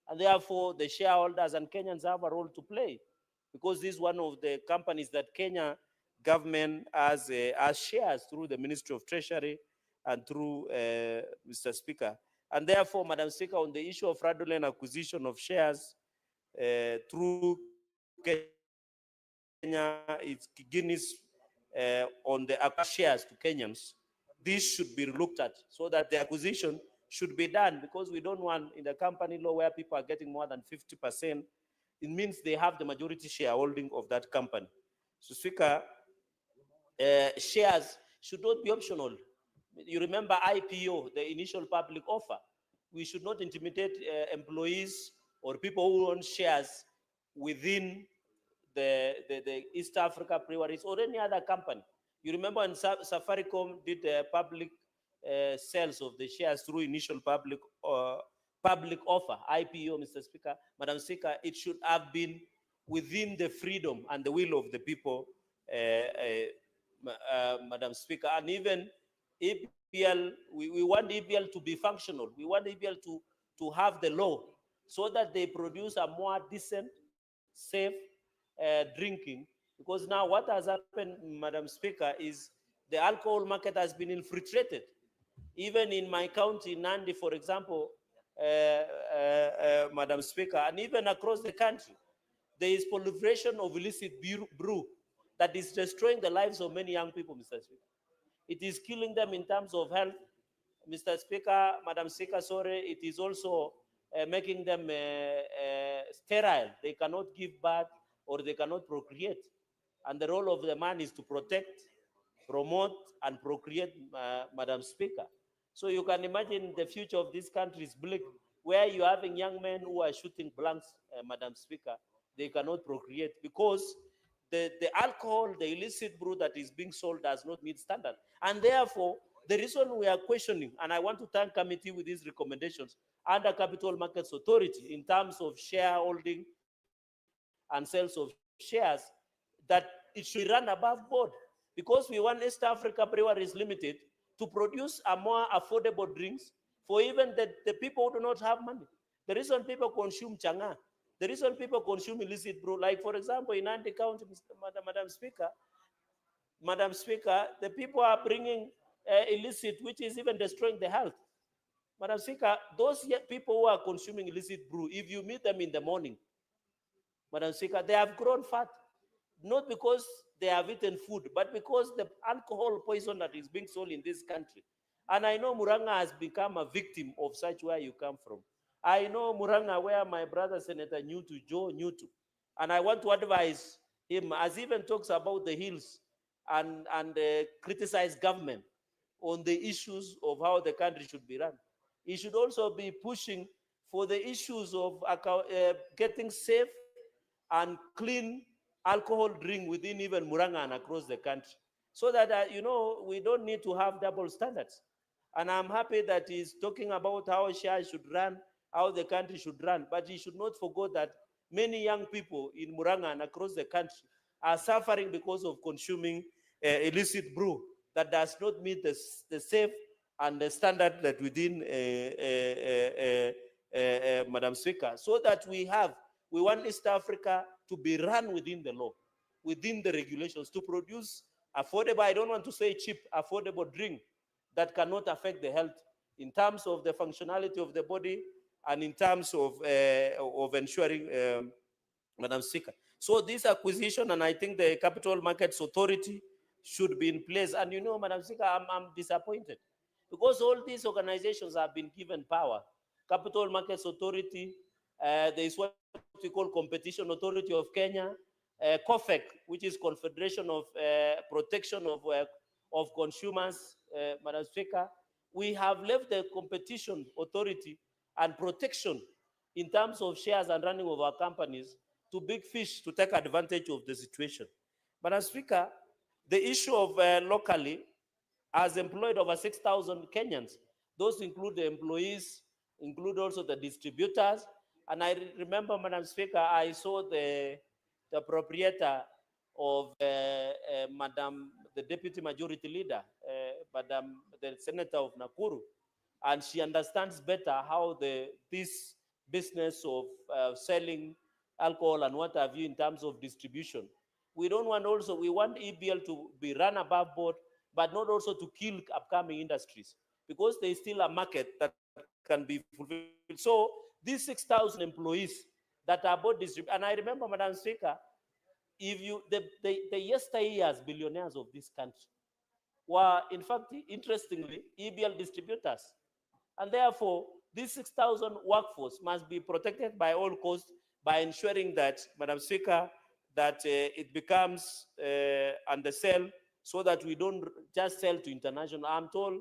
and therefore the shareholders and Kenyans have a role to play, because this is one of the companies that Kenya government has shares through the Ministry of Treasury and through Mr. Speaker. And therefore, Madam Speaker, on the issue of fraudulent acquisition of shares through Kenya, it's Guinness on the acquired shares to Kenyans, this should be looked at so that the acquisition should be done, because we don't want in the company law where people are getting more than 50%, it means they have the majority shareholding of that company. So Speaker, shares should not be optional. You remember IPO, the initial public offer. We should not intimidate employees or people who own shares within the East Africa breweries or any other company. You remember when Safaricom did public sales of the shares through initial public offer, IPO, Mr. Speaker, Madam Speaker, it should have been within the freedom and the will of the people, Madam Speaker. And even EPL, we want EPL to be functional. We want EPL to have the law so that they produce a more decent, safe drinking. Because now what has happened, Madam Speaker, is the alcohol market has been infiltrated. Even in my county, Nandi, for example, Madam Speaker, and even across the country, there is proliferation of illicit brew that is destroying the lives of many young people, Mr. Speaker. It is killing them in terms of health. Mr. Speaker, Madam Speaker, sorry, it is also making them sterile. They cannot give birth or they cannot procreate. And the role of the man is to protect, promote, and procreate, Madam Speaker. So you can imagine the future of this country is bleak, where you're having young men who are shooting blanks, Madam Speaker. They cannot procreate because the alcohol, the illicit brew that is being sold does not meet standard. And therefore, the reason we are questioning, and I want to thank committee with these recommendations under Capital Markets Authority in terms of shareholding and sales of shares, that it should be run above board, because we want East Africa Breweries Limited to produce a more affordable drinks for even the people who do not have money. The reason people consume changa, the reason people consume illicit brew, like for example in Nandi County, Madam Speaker, the people are bringing illicit, which is even destroying the health. Madam Speaker, those people who are consuming illicit brew, if you meet them in the morning, Madam Speaker, they have grown fat, not because they have eaten food, but because the alcohol poison that is being sold in this country. And I know Muranga has become a victim of such where you come from. I know Muranga where my brother Senator Joe Newtu, and I want to advise him, as he even talks about the hills and criticize government on the issues of how the country should be run. He should also be pushing for the issues of getting safe and clean alcohol drink within even Muranga and across the country, so that we don't need to have double standards. And I'm happy that he's talking about how shares should run, how the country should run, but he should not forget that many young people in Muranga and across the country are suffering because of consuming illicit brew that does not meet the safe and the standard that within Madam Speaker, so that we want East Africa to be run within the law, within the regulations, to produce affordable, I don't want to say cheap, affordable drink that cannot affect the health in terms of the functionality of the body and in terms of ensuring, Madam Speaker. So this acquisition, and I think the Capital Markets Authority should be in place. And Madam Speaker, I'm disappointed because all these organizations have been given power. Capital Markets Authority, there is what we call Competition Authority of Kenya, COFEC, which is Confederation of Protection of Consumers, Madam Speaker, we have left the competition authority and protection in terms of shares and running of our companies to big fish to take advantage of the situation. Madam Speaker, the issue of locally has employed over 6,000 Kenyans. Those include the employees, include also the distributors. And I remember, Madam Speaker, I saw the proprietor of Madam, the Deputy Majority Leader, Madam, the Senator of Nakuru, and she understands better how this business of selling alcohol and what have you in terms of distribution. We don't want also, we want EBL to be run above board, but not also to kill upcoming industries, because there is still a market that can be fulfilled. So these 6,000 employees that are both distributed, and I remember, Madam Speaker, if you, the yesteryears billionaires of this country were, in fact, interestingly, EBL distributors. And therefore, this 6,000 workforce must be protected by all costs by ensuring that, Madam Speaker, that it becomes under sell, so that we don't just sell to international. I'm told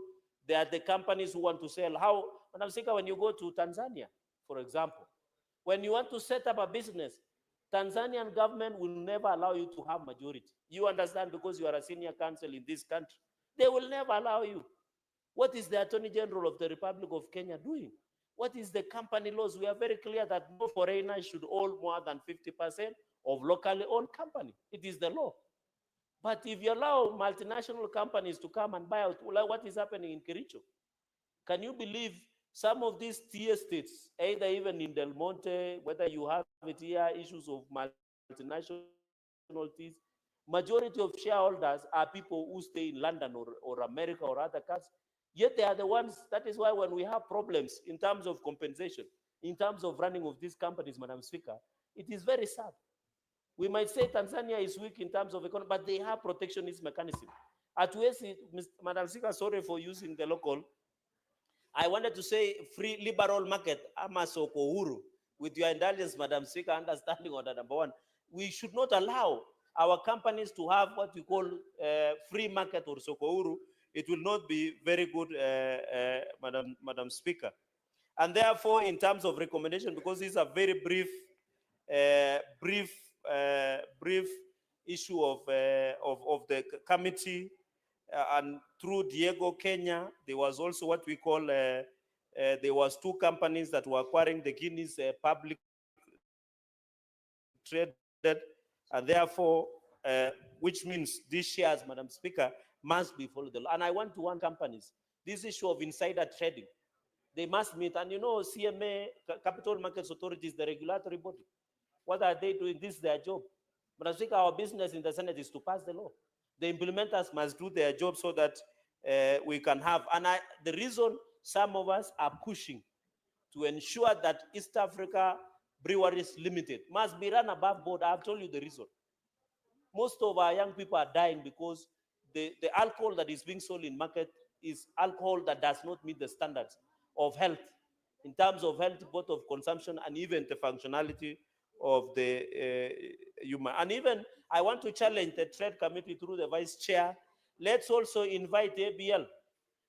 there are the companies who want to sell. How, Madam Speaker, when you go to Tanzania, for example, when you want to set up a business, Tanzanian government will never allow you to have majority. You understand, because you are a senior counsel in this country. They will never allow you. What is the Attorney General of the Republic of Kenya doing? What is the company laws? We are very clear that no foreigner should own more than 50% of locally owned company. It is the law. But if you allow multinational companies to come and buy out, like what is happening in Kericho? Can you believe some of these tea estates, either even in Del Monte, whether you have it here, issues of multinational teas, majority of shareholders are people who stay in London or America or other countries. Yet they are the ones, that is why when we have problems in terms of compensation, in terms of running of these companies, Madam Speaker, it is very sad. We might say Tanzania is weak in terms of economy, but they have protectionist mechanism. At West, Madam Speaker, sorry for using the local. I wanted to say free liberal market, Amasoko Uhuru, with your indulgence, Madam Speaker, understanding on that number one. We should not allow our companies to have what we call free market or Sokouru. It will not be very good, Madam Speaker. And therefore, in terms of recommendation, because this is a very brief issue of the committee, and through Diego Kenya, there was also what we call, there was 2 companies that were acquiring the Guineas public traded, and therefore, which means these shares, Madam Speaker, must be followed the law. And I want to warn companies, this issue of insider trading, they must meet. And you know, CMA, Capital Markets Authority, is the regulatory body. What are they doing? This is their job. But I think our business in the Senate is to pass the law. The implementers must do their job so that we can have. And the reason some of us are pushing to ensure that East Africa Breweries Limited must be run above board. I've told you the reason. Most of our young people are dying because the alcohol that is being sold in market is alcohol that does not meet the standards of health, in terms of health, both of consumption and even the functionality of the human. And even I want to challenge the trade committee through the vice chair. Let's also invite ABL.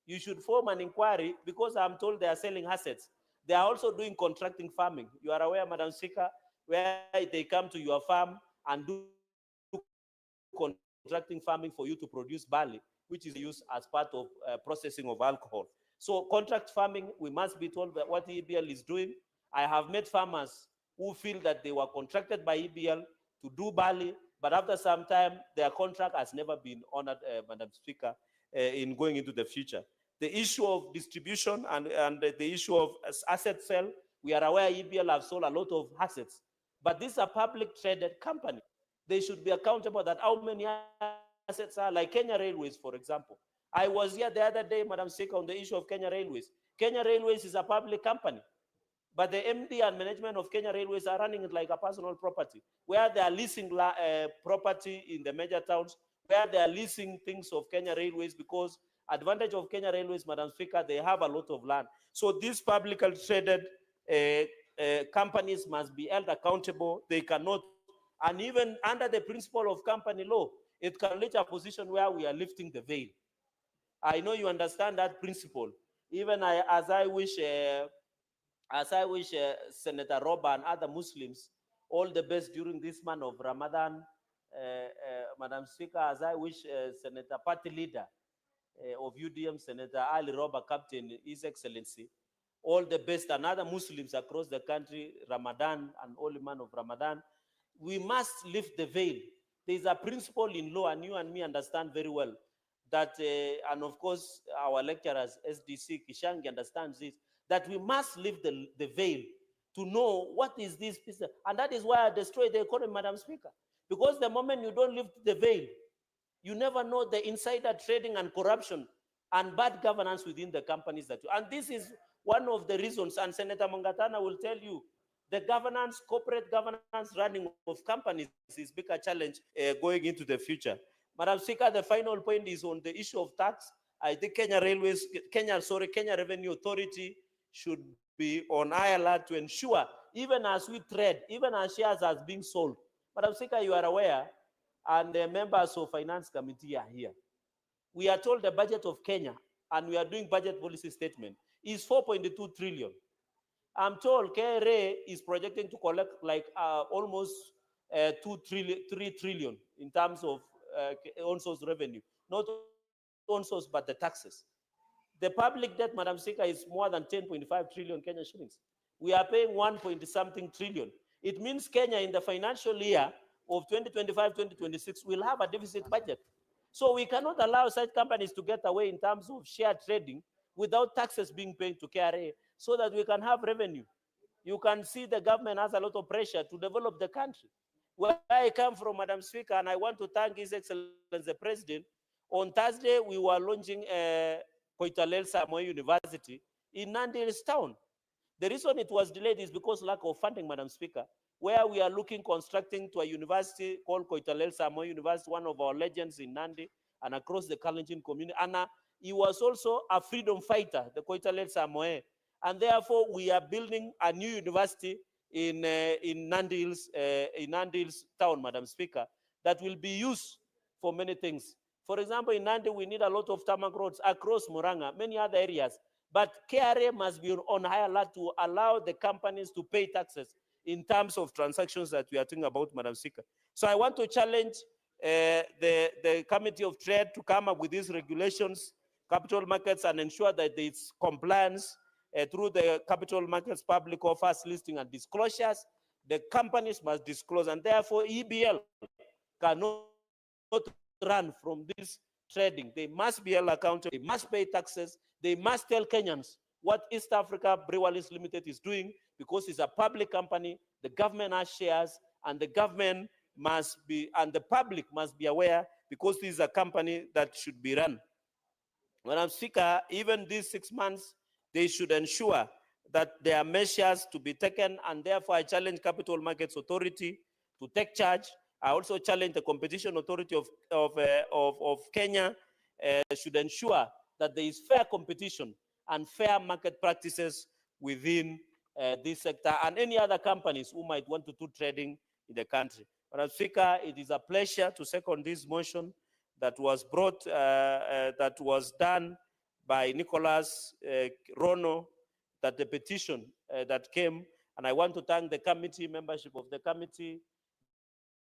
You should form an inquiry, because I'm told they are selling assets. They are also doing contracting farming. You are aware, Madam Speaker, where they come to your farm and do contracting farming for you to produce barley, which is used as part of processing of alcohol. So contract farming, we must be told that what EBL is doing. I have met farmers who feel that they were contracted by EBL to do barley, but after some time, their contract has never been honored, Madam Speaker, in going into the future. The issue of distribution and the issue of asset sale, we are aware EBL have sold a lot of assets, but these are public traded company. They should be accountable that how many assets are, like Kenya Railways, for example. I was here the other day, Madam Speaker, on the issue of Kenya Railways. Kenya Railways is a public company, but the MD and management of Kenya Railways are running it like a personal property, where they are leasing property in the major towns, where they are leasing things of Kenya Railways, because advantage of Kenya Railways, Madam Speaker, they have a lot of land. So these publicly traded companies must be held accountable. They cannot And even under the principle of company law, it can reach a position where we are lifting the veil. I know you understand that principle. Even as I wish Senator Roba and other Muslims all the best during this month of Ramadan, Madam Speaker, as I wish Senator Party Leader of UDM, Senator Ali Roba, Captain, His Excellency, all the best, and other Muslims across the country, Ramadan and holy month of Ramadan, we must lift the veil. There is a principle in law, and you and me understand very well, that, and of course, our lecturers, SDC Kishangi understands this, that we must lift the veil to know what is this piece. And that is why I destroyed the economy, Madam Speaker. Because the moment you don't lift the veil, you never know the insider trading and corruption and bad governance within the companies that you, and this is one of the reasons, and Senator Mongatana will tell you, the governance, corporate governance running of companies is bigger challenge going into the future. Madam Speaker, the final point is on the issue of tax. I think Kenya Revenue Authority should be on high alert to ensure, even as we trade, even as shares are being sold. Madam Speaker, you are aware, and the members of Finance Committee are here. We are told the budget of Kenya, and we are doing budget policy statement, is 4.2 trillion. I'm told KRA is projecting to collect like almost 3 trillion in terms of on-source revenue, not on-source, but the taxes. The public debt, Madam Speaker, is more than 10.5 trillion Kenya shillings. We are paying 1 trillion. It means Kenya in the financial year of 2025-2026 will have a deficit budget. So we cannot allow such companies to get away in terms of share trading without taxes being paid to KRA so that we can have revenue. You can see the government has a lot of pressure to develop the country. Where I come from, Madam Speaker, and I want to thank His Excellency the President, on Thursday we were launching Koitalel Samoei University in Nandi Hills town. The reason it was delayed is because lack of funding, Madam Speaker, where we are looking constructing to a university called Koitalel Samoei University, one of our legends in Nandi and across the Kalenjin community. And he was also a freedom fighter, the Koitalel Samoei. And therefore, we are building a new university in Nandi Hills town, Madam Speaker, that will be used for many things. For example, in Nandi, we need a lot of tarmac roads across Muranga, many other areas. But KRA must be on high alert to allow the companies to pay taxes in terms of transactions that we are talking about, Madam Speaker. So I want to challenge the Committee of Trade to come up with these regulations, capital markets, and ensure that it's compliance through the capital markets public offers listing and disclosures. The companies must disclose, and therefore EBL cannot run from this trading. They must be held accountable, they must pay taxes, they must tell Kenyans what East Africa Breweries Limited is doing, because it's a public company, the government has shares, and the government must be, and the public must be aware, because this is a company that should be run. Madam Speaker, even these 6 months, they should ensure that there are measures to be taken, and therefore I challenge Capital Markets Authority to take charge. I also challenge the Competition Authority of Kenya should ensure that there is fair competition and fair market practices within this sector and any other companies who might want to do trading in the country. Madam Speaker, it is a pleasure to second this motion that was brought, that was done by Nicholas Rono, that the petition that came, and I want to thank the committee, membership of the committee,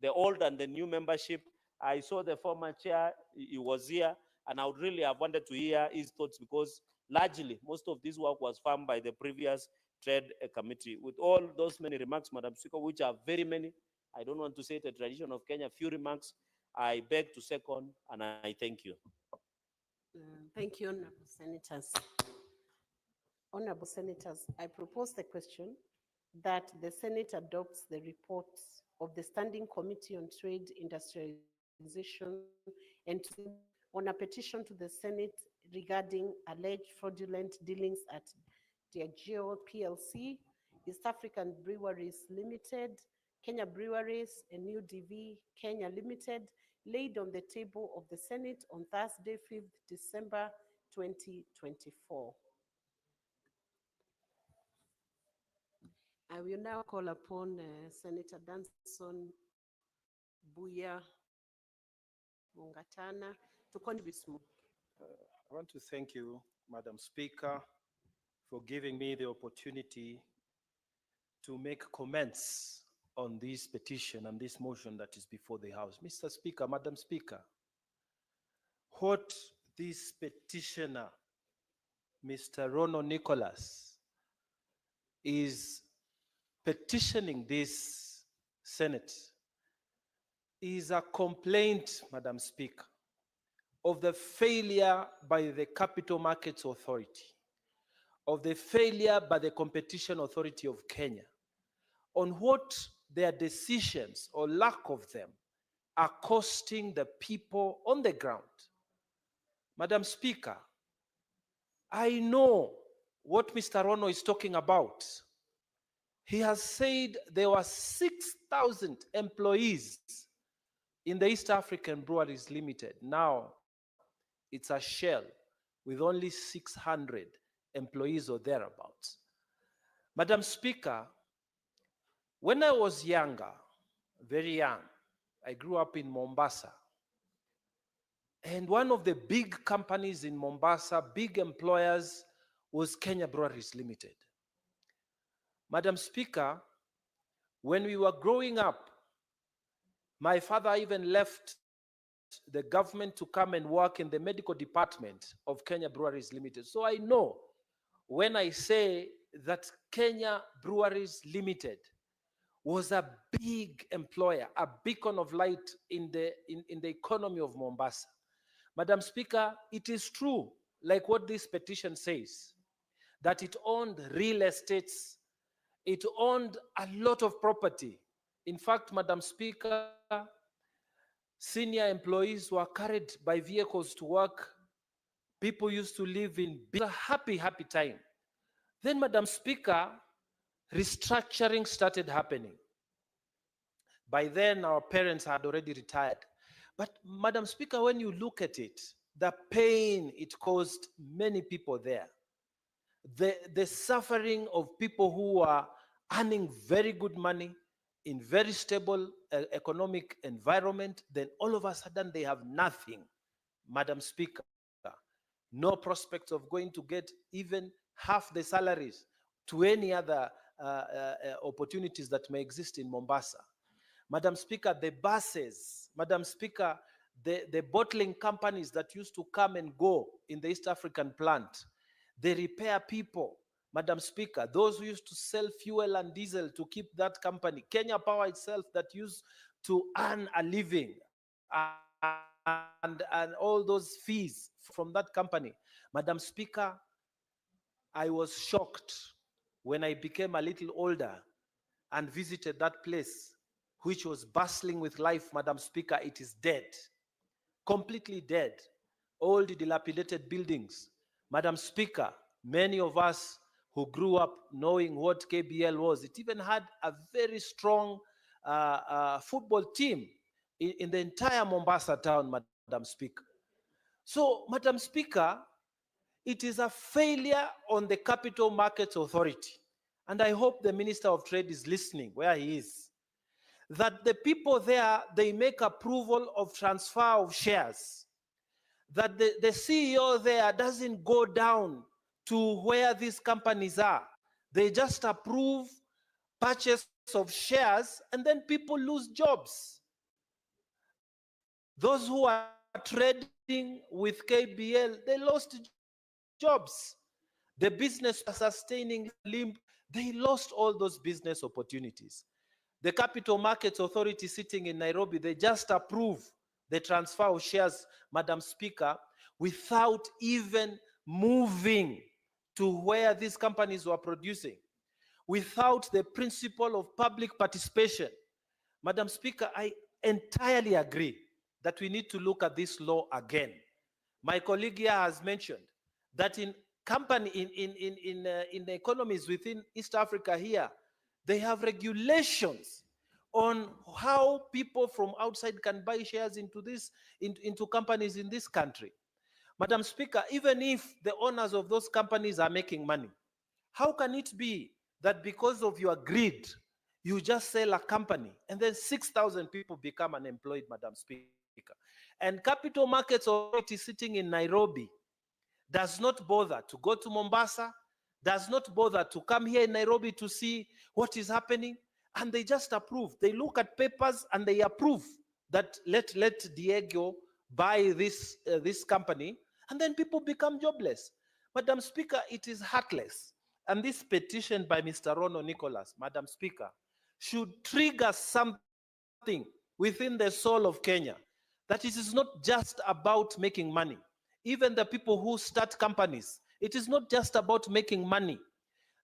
the old and the new membership. I saw the former chair, he was here, and I would really have wanted to hear his thoughts, because largely most of this work was farmed by the previous trade committee. With all those many remarks, Madam Speaker, which are very many, I don't want to say the tradition of Kenya, few remarks, I beg to second, and I thank you. Thank you, Honorable Senators. Honorable Senators, I propose the question that the Senate adopts the reports of the Standing Committee on Trade, Industrialization, and on a petition to the Senate regarding alleged fraudulent dealings at Diageo PLC, East African Breweries Limited, Kenya Breweries, and New DV Kenya Limited, laid on the table of the Senate on Thursday, 5th December 2024. I will now call upon Senator Danson Buya, Mungatana, to contribute more. I want to thank you, Madam Speaker, for giving me the opportunity to make comments on this petition and this motion that is before the House. Mr. Speaker, Madam Speaker, what this petitioner, Mr. Rono Nicholas, is petitioning this Senate is a complaint, Madam Speaker, of the failure by the Capital Markets Authority, of the failure by the Competition Authority of Kenya, on what their decisions or lack of them are costing the people on the ground. Madam Speaker, I know what Mr. Rono is talking about. He has said there were 6,000 employees in the East African Breweries Limited. Now it's a shell with only 600 employees or thereabouts. Madam Speaker, when I was younger, very young, I grew up in Mombasa. And one of the big companies in Mombasa, big employers, was Kenya Breweries Limited. Madam Speaker, when we were growing up, my father even left the government to come and work in the medical department of Kenya Breweries Limited. So I know when I say that Kenya Breweries Limited was a big employer, a beacon of light in the economy of Mombasa. Madam Speaker, it is true, like what this petition says, that it owned real estates, it owned a lot of property. In fact, Madam Speaker, senior employees were carried by vehicles to work. People used to live in a happy, happy time. Then, Madam Speaker, restructuring started happening. By then, our parents had already retired. But Madam Speaker, when you look at it, the pain it caused many people there, the suffering of people who are earning very good money in very stable economic environment, then all of a sudden they have nothing, Madam Speaker. No prospects of going to get even half the salaries to any other opportunities that may exist in Mombasa. Madam Speaker, the buses, Madam Speaker, the bottling companies that used to come and go in the East African plant, they repair people, Madam Speaker, those who used to sell fuel and diesel to keep that company, Kenya Power itself that used to earn a living, and all those fees from that company. Madam Speaker, I was shocked when I became a little older and visited that place, which was bustling with life. Madam Speaker, it is dead, completely dead. All the dilapidated buildings. Madam Speaker, many of us who grew up knowing what KBL was, it even had a very strong football team in the entire Mombasa town, Madam Speaker. So, Madam Speaker, it is a failure on the Capital Markets Authority. And I hope the Minister of Trade is listening where he is. That the people there, they make approval of transfer of shares. That the CEO there doesn't go down to where these companies are. They just approve purchase of shares and then people lose jobs. Those who are trading with KBL, they lost jobs. The business sustaining limb, they lost all those business opportunities. The Capital Markets Authority sitting in Nairobi, they just approve the transfer of shares, Madam Speaker, without even moving to where these companies were producing, without the principle of public participation. Madam Speaker, I entirely agree that we need to look at this law again. My colleague here has mentioned that in the economies within East Africa here, they have regulations on how people from outside can buy shares into companies in this country. Madam Speaker, even if the owners of those companies are making money, how can it be that because of your greed, You just sell a company and then 6,000 people become unemployed, Madam Speaker. And Capital Markets Authority sitting in Nairobi does not bother to go to Mombasa, does not bother to come here in Nairobi to see what is happening, and they just approve. They look at papers and they approve that let Diego buy this company, and then people become jobless. Madam Speaker, it is heartless. And this petition by Mr. Rono Nicholas, Madam Speaker, should trigger something within the soul of Kenya, that it is not just about making money. Even the people who start companies, it is not just about making money.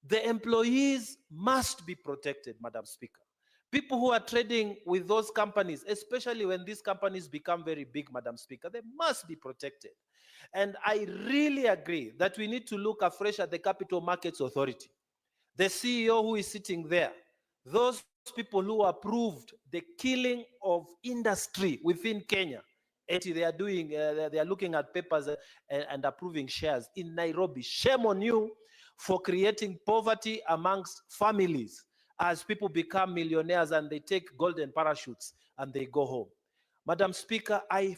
The employees must be protected, Madam Speaker. People who are trading with those companies, especially when these companies become very big, Madam Speaker, they must be protected. And I really agree that we need to look afresh at the Capital Markets Authority. The CEO who is sitting there, those people who approved the killing of industry within Kenya, they are doing, they are looking at papers and approving shares in Nairobi. Shame on you for creating poverty amongst families as people become millionaires and they take golden parachutes and they go home. Madam Speaker, I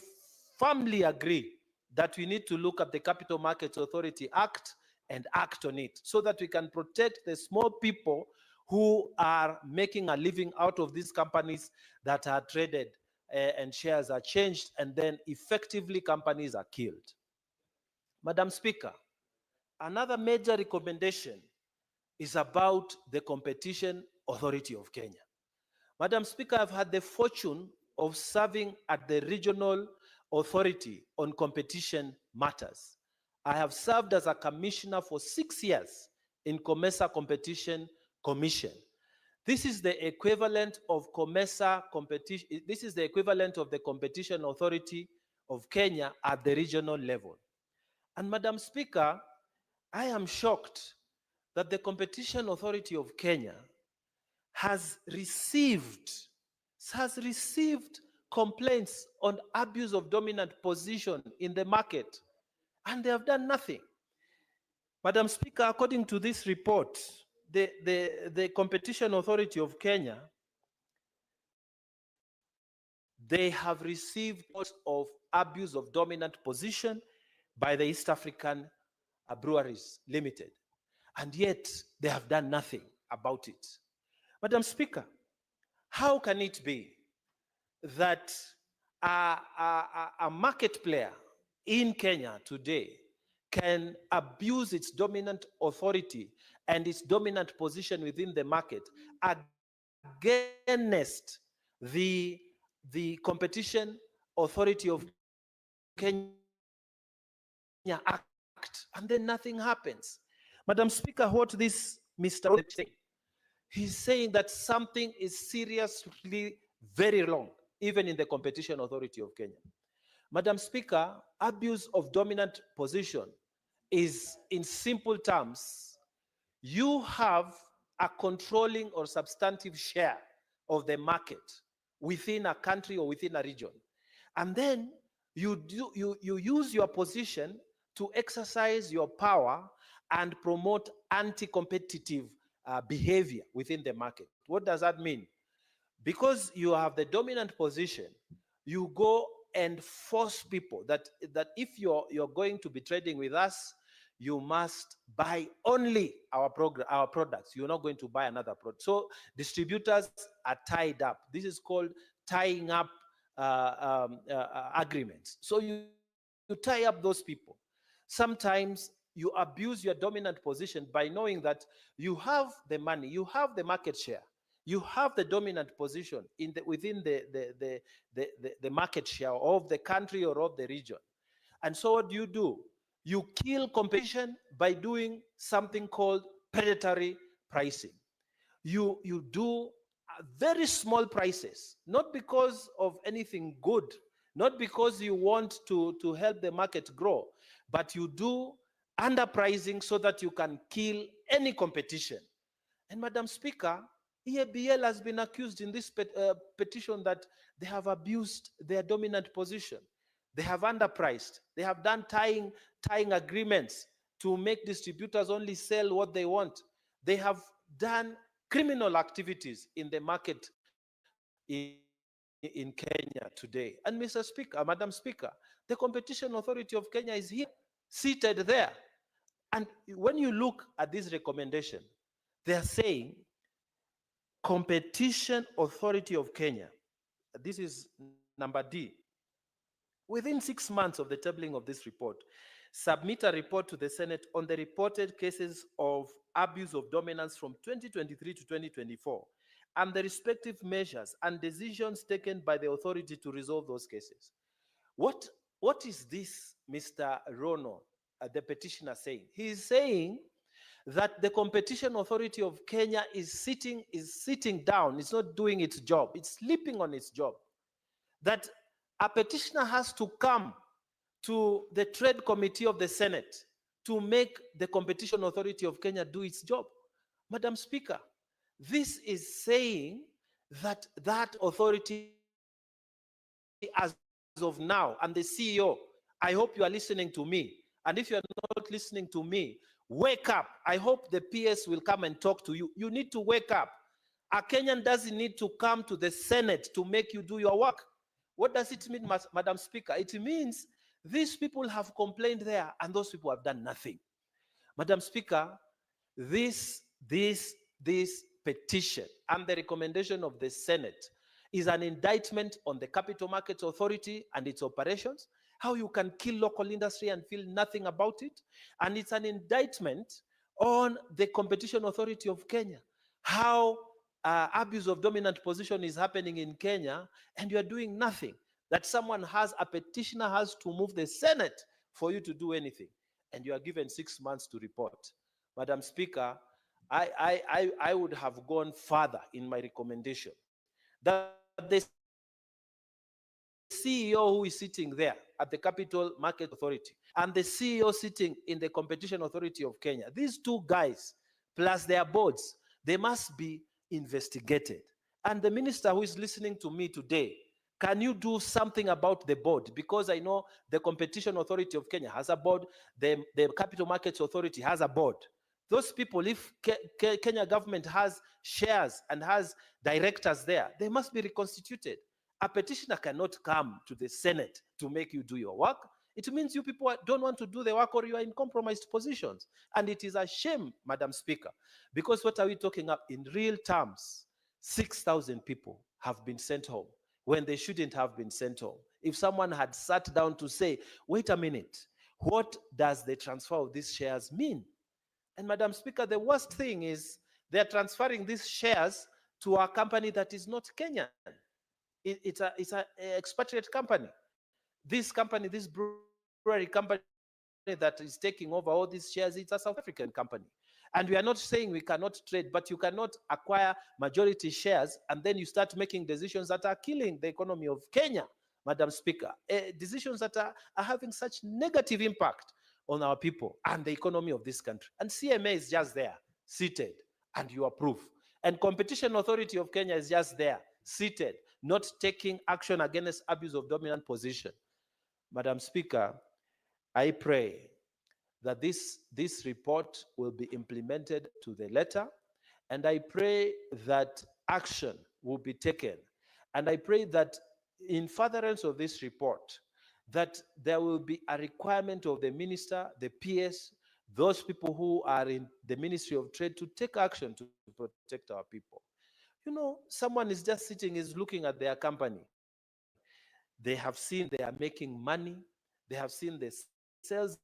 firmly agree that we need to look at the Capital Markets Authority Act and act on it so that we can protect the small people who are making a living out of these companies that are traded and shares are changed, and then effectively companies are killed. Madam Speaker, another major recommendation is about the Competition Authority of Kenya. Madam Speaker, I've had the fortune of serving at the Regional Authority on Competition Matters. I have served as a commissioner for 6 years in COMESA Competition Commission. This is the equivalent of COMESA competition. This is the equivalent of the Competition Authority of Kenya at the regional level. And Madam Speaker, I am shocked that the Competition Authority of Kenya has received complaints on abuse of dominant position in the market, and they have done nothing. Madam Speaker, according to this report, the Competition Authority of Kenya, they have received reports of abuse of dominant position by the East African Breweries Limited, and yet they have done nothing about it. Madam Speaker, how can it be that a market player in Kenya today can abuse its dominant authority and its dominant position within the market against the Competition Authority of Kenya Act, and then nothing happens? Madam Speaker, what this Mr. is saying, he's saying that something is seriously very wrong, even in the Competition Authority of Kenya. Madam Speaker, abuse of dominant position is, in simple terms, you have a controlling or substantive share of the market within a country or within a region. And then you use your position to exercise your power and promote anti-competitive behavior within the market. What does that mean? Because you have the dominant position, you go and force people that if you're going to be trading with us, you must buy only our products. You're not going to buy another product. So distributors are tied up. This is called tying up agreements. So you tie up those people. Sometimes you abuse your dominant position by knowing that you have the money, you have the market share, you have the dominant position within the market share of the country or of the region. And so what do? You kill competition by doing something called predatory pricing. You do very small prices, not because of anything good, not because you want to help the market grow, but you do underpricing so that you can kill any competition. And Madam Speaker, EABL has been accused in this petition that they have abused their dominant position. They have underpriced. They have done tying agreements to make distributors only sell what they want. They have done criminal activities in the market in Kenya today. And Mr. Speaker, Madam Speaker, the Competition Authority of Kenya is here, seated there. And when you look at this recommendation, they are saying Competition Authority of Kenya, this is number D, within 6 months of the tabling of this report, submit a report to the Senate on the reported cases of abuse of dominance from 2023 to 2024 and the respective measures and decisions taken by the authority to resolve those cases. What is this, Mr. Rono, the petitioner, saying? He is saying that the Competition Authority of Kenya is sitting down, it's not doing its job, it's sleeping on its job. That a petitioner has to come to the Trade Committee of the Senate to make the Competition Authority of Kenya do its job. Madam Speaker, this is saying that that authority as of now, and the CEO, I hope you are listening to me. And if you are not listening to me, wake up. I hope the PS will come and talk to you. You need to wake up. A Kenyan doesn't need to come to the Senate to make you do your work. What does it mean, Madam Speaker? It means these people have complained there and those people have done nothing. Madam Speaker, this petition and the recommendation of the Senate is an indictment on the Capital Markets Authority and its operations, how you can kill local industry and feel nothing about it. And it's an indictment on the Competition Authority of Kenya, how abuse of dominant position is happening in Kenya and you're doing nothing. That a petitioner has to move the Senate for you to do anything. And you are given 6 months to report. Madam Speaker, I would have gone further in my recommendation that the CEO who is sitting there at the Capital Market Authority and the CEO sitting in the Competition Authority of Kenya, these two guys plus their boards, they must be investigated. And the minister who is listening to me today, can you do something about the board? Because I know the Competition Authority of Kenya has a board, the Capital Markets Authority has a board. Those people, if Kenya government has shares and has directors there, they must be reconstituted. A petitioner cannot come to the Senate to make you do your work. It means you people don't want to do the work or you are in compromised positions. And it is a shame, Madam Speaker, because what are we talking about? In real terms, 6,000 people have been sent home when they shouldn't have been sent home. If someone had sat down to say, wait a minute, what does the transfer of these shares mean? And Madam Speaker, the worst thing is they're transferring these shares to a company that is not Kenyan. It's an expatriate company. This company, this brewery company that is taking over all these shares, it's a South African company. And we are not saying we cannot trade, but you cannot acquire majority shares and then you start making decisions that are killing the economy of Kenya, Madam Speaker. Decisions that are having such negative impact on our people and the economy of this country. And CMA is just there, seated, and you approve. And Competition Authority of Kenya is just there, seated, not taking action against abuse of dominant position. Madam Speaker, I pray that this report will be implemented to the letter, and I pray that action will be taken. And I pray that in furtherance of this report, that there will be a requirement of the minister, the PS, those people who are in the Ministry of Trade to take action to protect our people. You know, someone is just sitting, is looking at their company. They have seen they are making money. They have seen the sales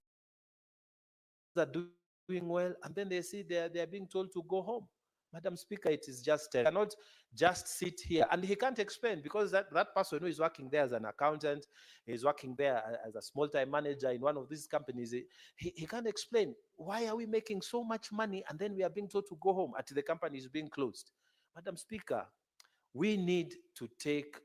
are doing well, and then they see they are being told to go home. Madam Speaker, it is just, cannot just sit here. And he can't explain because that person who is working there as an accountant, he's working there as a small-time manager in one of these companies, he can't explain, why are we making so much money and then we are being told to go home until the company is being closed? Madam Speaker, we need to take,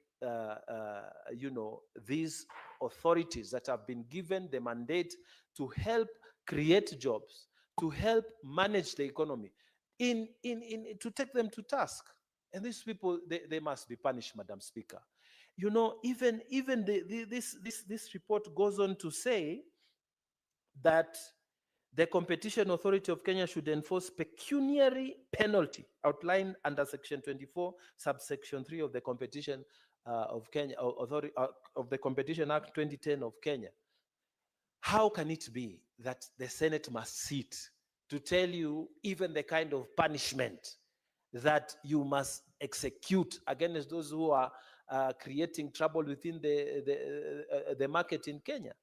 these authorities that have been given the mandate to help create jobs, to help manage the economy, to take them to task. And these people, they must be punished, Madam Speaker. You know, even this report goes on to say that The Competition Authority of Kenya should enforce pecuniary penalty outlined under Section 24, subsection 3 of the Competition of Kenya Authority of the Competition Act 2010 of Kenya. How can it be that the Senate must sit to tell you even the kind of punishment that you must execute against those who are creating trouble within the market in Kenya?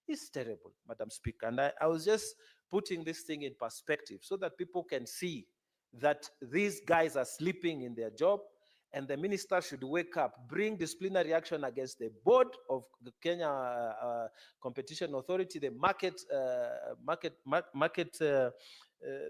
It's terrible, Madam Speaker. And I was just putting this thing in perspective so that people can see that these guys are sleeping in their job, and the minister should wake up, bring disciplinary action against the board of the Kenya Competition Authority, the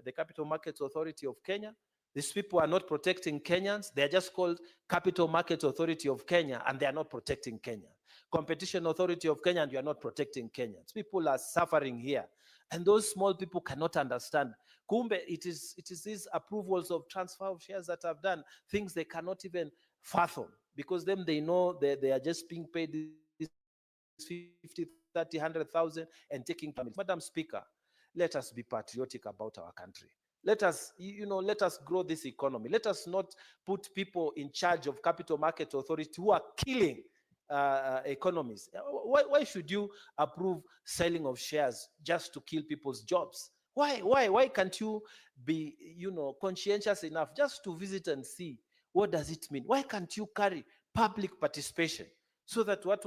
the Capital Markets Authority of Kenya. These people are not protecting Kenyans. They are just called Capital Markets Authority of Kenya, and they are not protecting Kenya. Competition Authority of Kenya, and you are not protecting Kenyans. People are suffering here. And those small people cannot understand. Kumbe, it is these approvals of transfer of shares that have done things they cannot even fathom, because them they know they are just being paid this 50, 30, 100,000 and taking families. Madam Speaker, let us be patriotic about our country. Let us, let us grow this economy. Let us not put people in charge of Capital Market Authority who are killing economies. Why should you approve selling of shares just to kill people's jobs? Why can't you be, conscientious enough just to visit and see what does it mean? Why can't you carry public participation so that what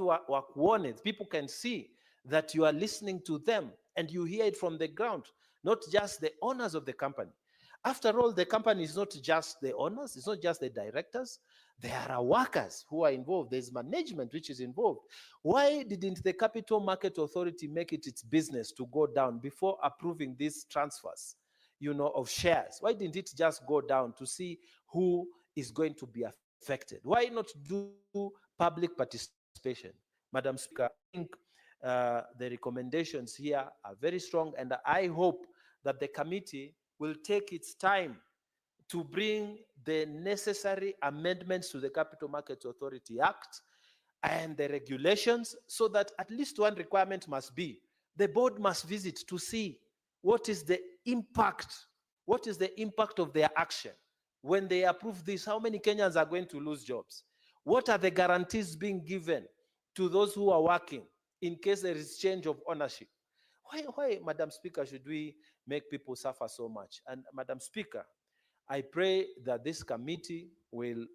warned people can see that you are listening to them and you hear it from the ground, not just the owners of the company? After all, the company is not just the owners, it's not just the directors. There are workers who are involved. There's management which is involved. Why didn't the Capital Market Authority make it its business to go down before approving these transfers, of shares? Why didn't it just go down to see who is going to be affected? Why not do public participation? Madam Speaker, I think the recommendations here are very strong, and I hope that the committee will take its time to bring the necessary amendments to the Capital Markets Authority Act and the regulations, so that at least one requirement must be the board must visit to see what is the impact of their action. When they approve this, how many Kenyans are going to lose jobs? What are the guarantees being given to those who are working in case there is change of ownership? Why, Madam Speaker, should we make people suffer so much? And Madam Speaker, I pray that this committee will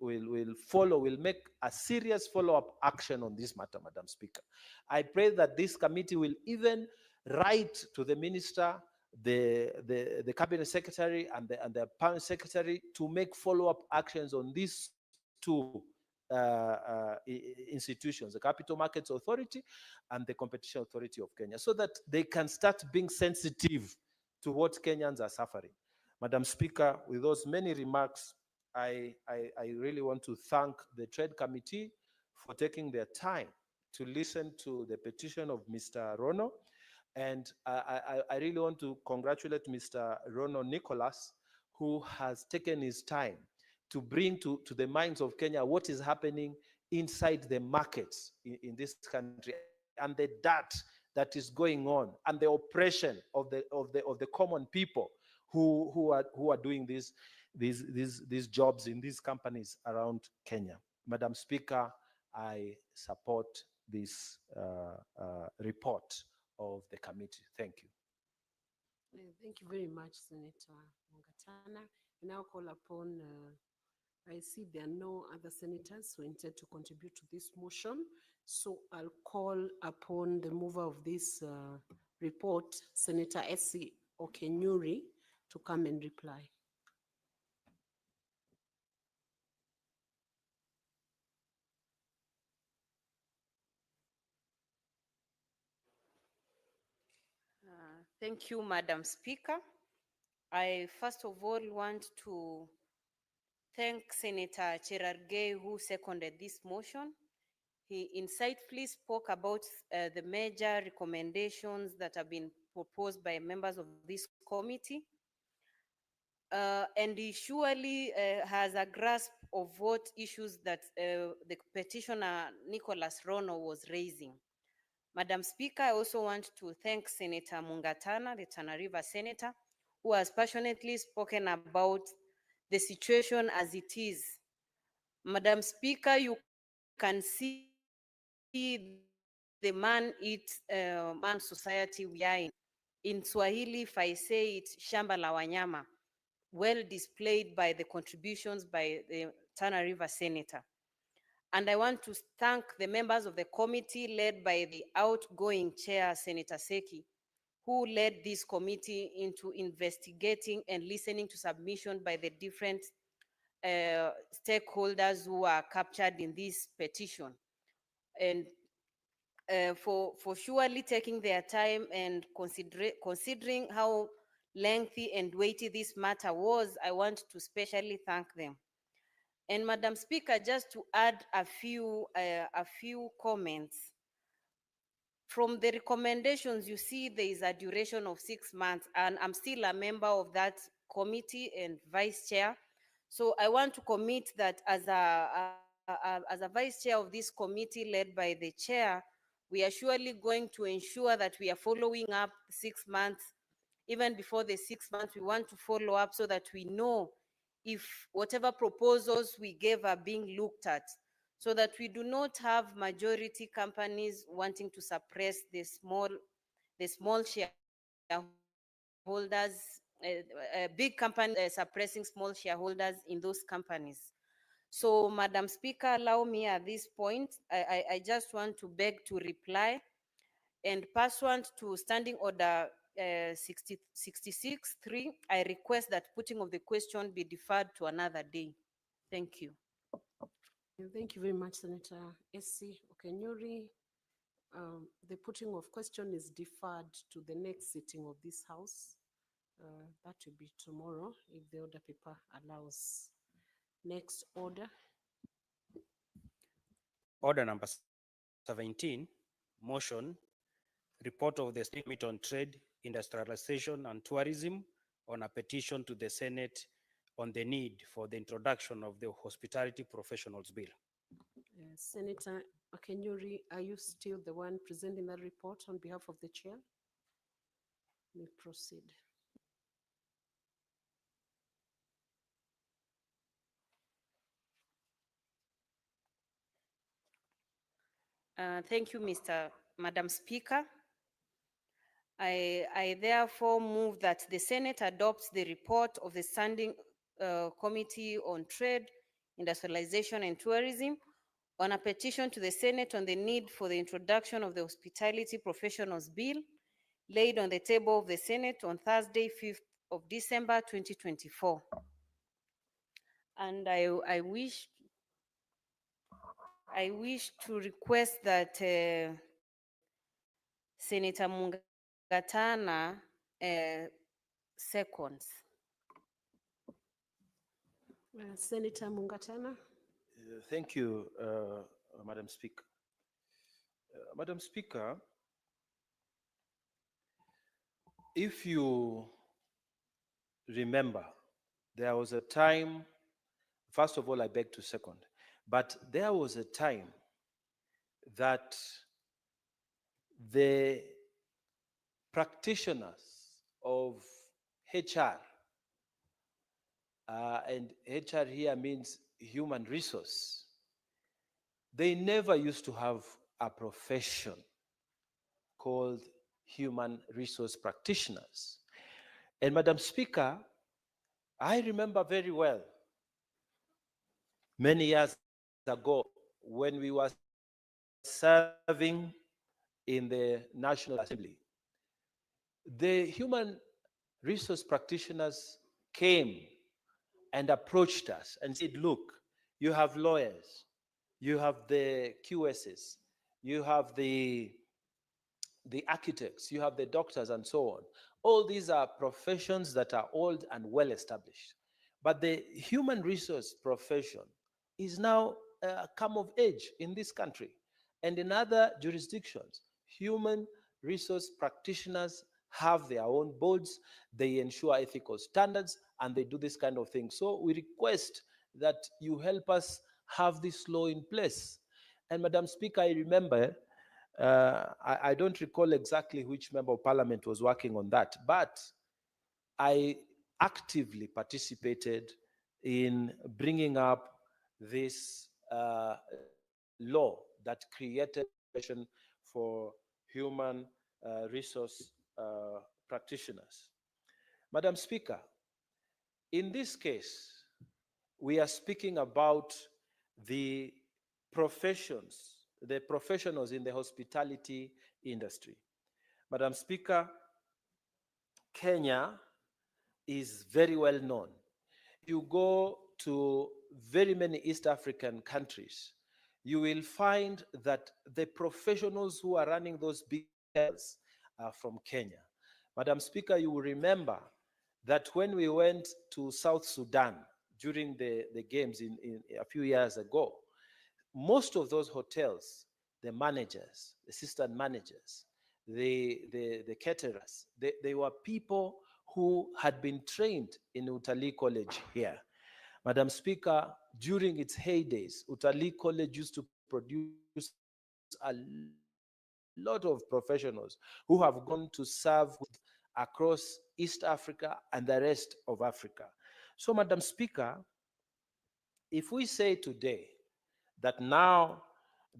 make a serious follow-up action on this matter, Madam Speaker. I pray that this committee will even write to the minister, the cabinet secretary, and the parent secretary to make follow-up actions on these two institutions, the Capital Markets Authority and the Competition Authority of Kenya, so that they can start being sensitive to what Kenyans are suffering. Madam Speaker, with those many remarks, I really want to thank the Trade Committee for taking their time to listen to the petition of Mr. Rono. And I really want to congratulate Mr. Rono Nicholas, who has taken his time to bring to the minds of Kenya what is happening inside the markets in this country, and the dirt that is going on, and the oppression of the common people who are doing these jobs in these companies around Kenya. Madam Speaker, I support this report of the committee. Thank you. Thank you very much, Senator Mungatana. I now call upon, I see there are no other senators who intend to contribute to this motion. So I'll call upon the mover of this report, Senator SCTNEWS, to come and reply. Thank you, Madam Speaker. I first of all want to thank Senator Cherargei, who seconded this motion. He insightfully spoke about the major recommendations that have been proposed by members of this committee. And he surely has a grasp of what issues that the petitioner Nicholas Rono was raising. Madam Speaker, I also want to thank Senator Mungatana, the Tana River Senator, who has passionately spoken about the situation as it is. Madam Speaker, you can see the man society we are in. In Swahili, if I say it, shamba la wanyama, well displayed by the contributions by the Tana River Senator. And I want to thank the members of the committee led by the outgoing chair, Senator Seki, who led this committee into investigating and listening to submission by the different stakeholders who are captured in this petition. And for surely taking their time and considering how lengthy and weighty this matter was, I want to specially thank them. And Madam Speaker, just to add a few comments. From the recommendations, you see there is a duration of 6 months, and I'm still a member of that committee and vice chair. So I want to commit that as a vice chair of this committee led by the chair, we are surely going to ensure that we are following up 6 months. Even before the 6 months, we want to follow up so that we know if whatever proposals we gave are being looked at, so that we do not have majority companies wanting to suppress the small shareholders, big companies suppressing small shareholders in those companies. So, Madam Speaker, allow me at this point, I just want to beg to reply, and pursuant to Standing Order 66.3, I request that putting of the question be deferred to another day. Thank you. Thank you very much, Senator SC Okenyuri. The putting of question is deferred to the next sitting of this House. That will be tomorrow, if the order paper allows. Next order. Order number 17, motion, report of the State Committee on Trade, Industrialization and Tourism on a petition to the Senate on the need for the introduction of the Hospitality Professionals Bill. Senator Okenyuri, are you still the one presenting that report on behalf of the chair? May proceed. Thank you, Madam Speaker. I therefore move that the Senate adopts the report of the Standing Committee on Trade, Industrialization and Tourism on a petition to the Senate on the need for the introduction of the Hospitality Professionals Bill laid on the table of the Senate on Thursday, 5th of December, 2024. And I wish to request that Senator Mungatana seconds. Senator Mungatana. Thank you, Madam Speaker. Madam Speaker, if you remember, there was a time, first of all, I beg to second, but there was a time that the practitioners of HR, and HR here means human resource, they never used to have a profession called human resource practitioners. And Madam Speaker, I remember very well, many years ago, when we were serving in the National Assembly, the human resource practitioners came and approached us and said, look, you have lawyers, you have the QSs, you have the architects, you have the doctors and so on. All these are professions that are old and well established. But the human resource profession is now come of age in this country. And in other jurisdictions, human resource practitioners have their own boards, they ensure ethical standards, and they do this kind of thing. So we request that you help us have this law in place. And Madam Speaker, I remember I don't recall exactly which member of parliament was working on that, but I actively participated in bringing up this law that created profession for human resource practitioners. Madam Speaker, in this case, we are speaking about the professionals in the hospitality industry. Madam Speaker, Kenya is very well known. You go to very many East African countries, you will find that the professionals who are running those big hotels are from Kenya. Madam Speaker, you will remember that when we went to South Sudan during the games in a few years ago, most of those hotels, the managers, the assistant managers, the caterers, they were people who had been trained in Utalii College here. Madam Speaker, during its heydays, Utalii College used to produce a lot of professionals who have gone to serve across East Africa and the rest of Africa. So, Madam Speaker, if we say today that now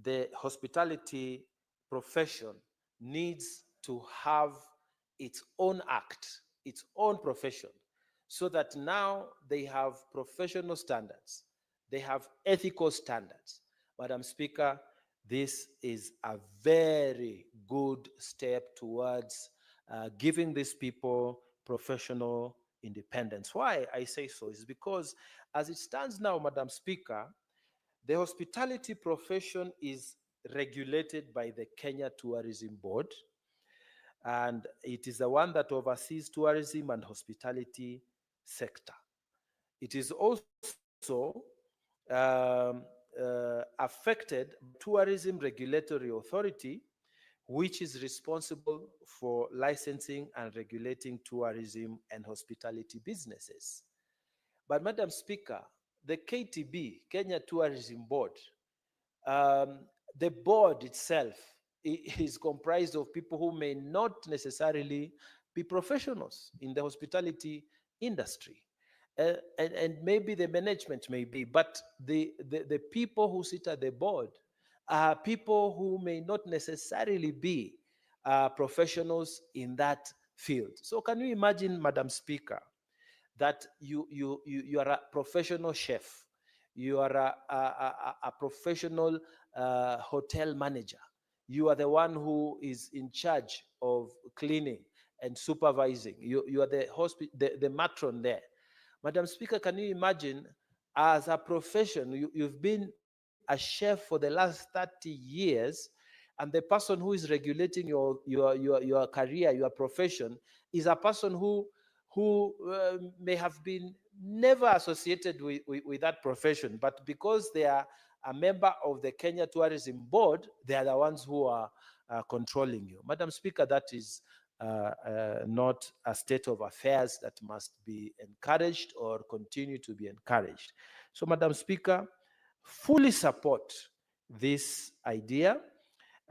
the hospitality profession needs to have its own act, its own profession, so that now they have professional standards, they have ethical standards. Madam Speaker, this is a very good step towards giving these people professional independence. Why I say so is because as it stands now, Madam Speaker, the hospitality profession is regulated by the Kenya Tourism Board, and it is the one that oversees tourism and hospitality sector. It is also affected Tourism Regulatory Authority, which is responsible for licensing and regulating tourism and hospitality businesses. But Madam Speaker, the KTB, Kenya Tourism Board, the board itself is comprised of people who may not necessarily be professionals in the hospitality industry. And maybe the management may be, but the people who sit at the board are people who may not necessarily be professionals in that field. So can you imagine, Madam Speaker, that you are a professional chef, you are a professional hotel manager, you are the one who is in charge of cleaning and supervising, you are the matron there. Madam Speaker, can you imagine, as a profession, you've been a chef for the last 30 years, and the person who is regulating your career, your profession, is a person who may have been never associated with that profession, but because they are a member of the Kenya Tourism Board, they are the ones who are controlling you. Madam Speaker, that is not a state of affairs that must be encouraged or continue to be encouraged. So, Madam Speaker, fully support this idea.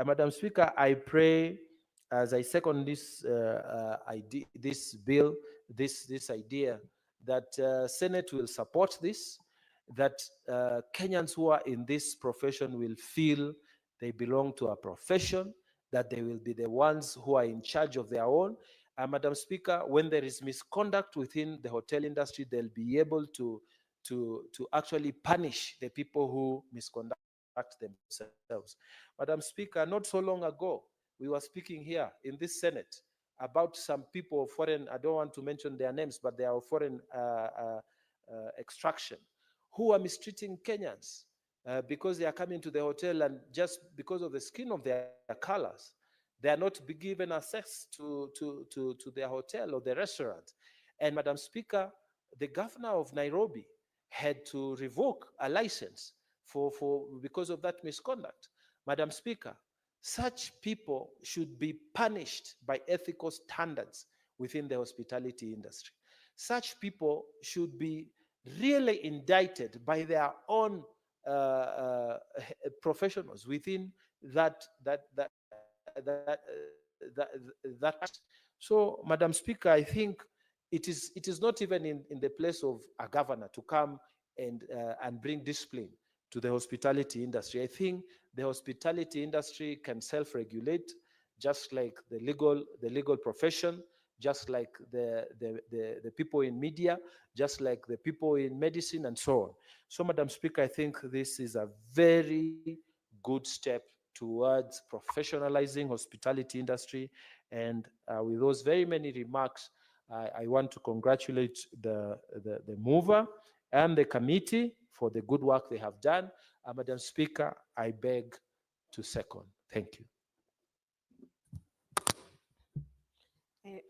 Madam Speaker, I pray, as I second this idea, this bill, this idea, that Senate will support this, that Kenyans who are in this profession will feel they belong to a profession, that they will be the ones who are in charge of their own. Madam Speaker, when there is misconduct within the hotel industry, they'll be able to actually punish the people who misconduct themselves. Madam Speaker, not so long ago, we were speaking here in this Senate about some people of foreign, I don't want to mention their names, but they are of foreign extraction, who are mistreating Kenyans because they are coming to the hotel, and just because of the skin of their colors, they are not be given access to their hotel or the restaurant. And Madam Speaker, the governor of Nairobi had to revoke a license because of that misconduct. Madam Speaker, such people should be punished by ethical standards within the hospitality industry. Such people should be really indicted by their own professionals within that that. So, Madam Speaker, I think it is not even in the place of a governor to come and bring discipline to the hospitality industry. I think the hospitality industry can self-regulate, just like the legal profession, just like the people in media, just like the people in medicine, and so on. So, Madam Speaker, I think this is a very good step towards professionalizing hospitality industry. And with those very many remarks, I want to congratulate the mover and the committee for the good work they have done. Madam Speaker, I beg to second. Thank you.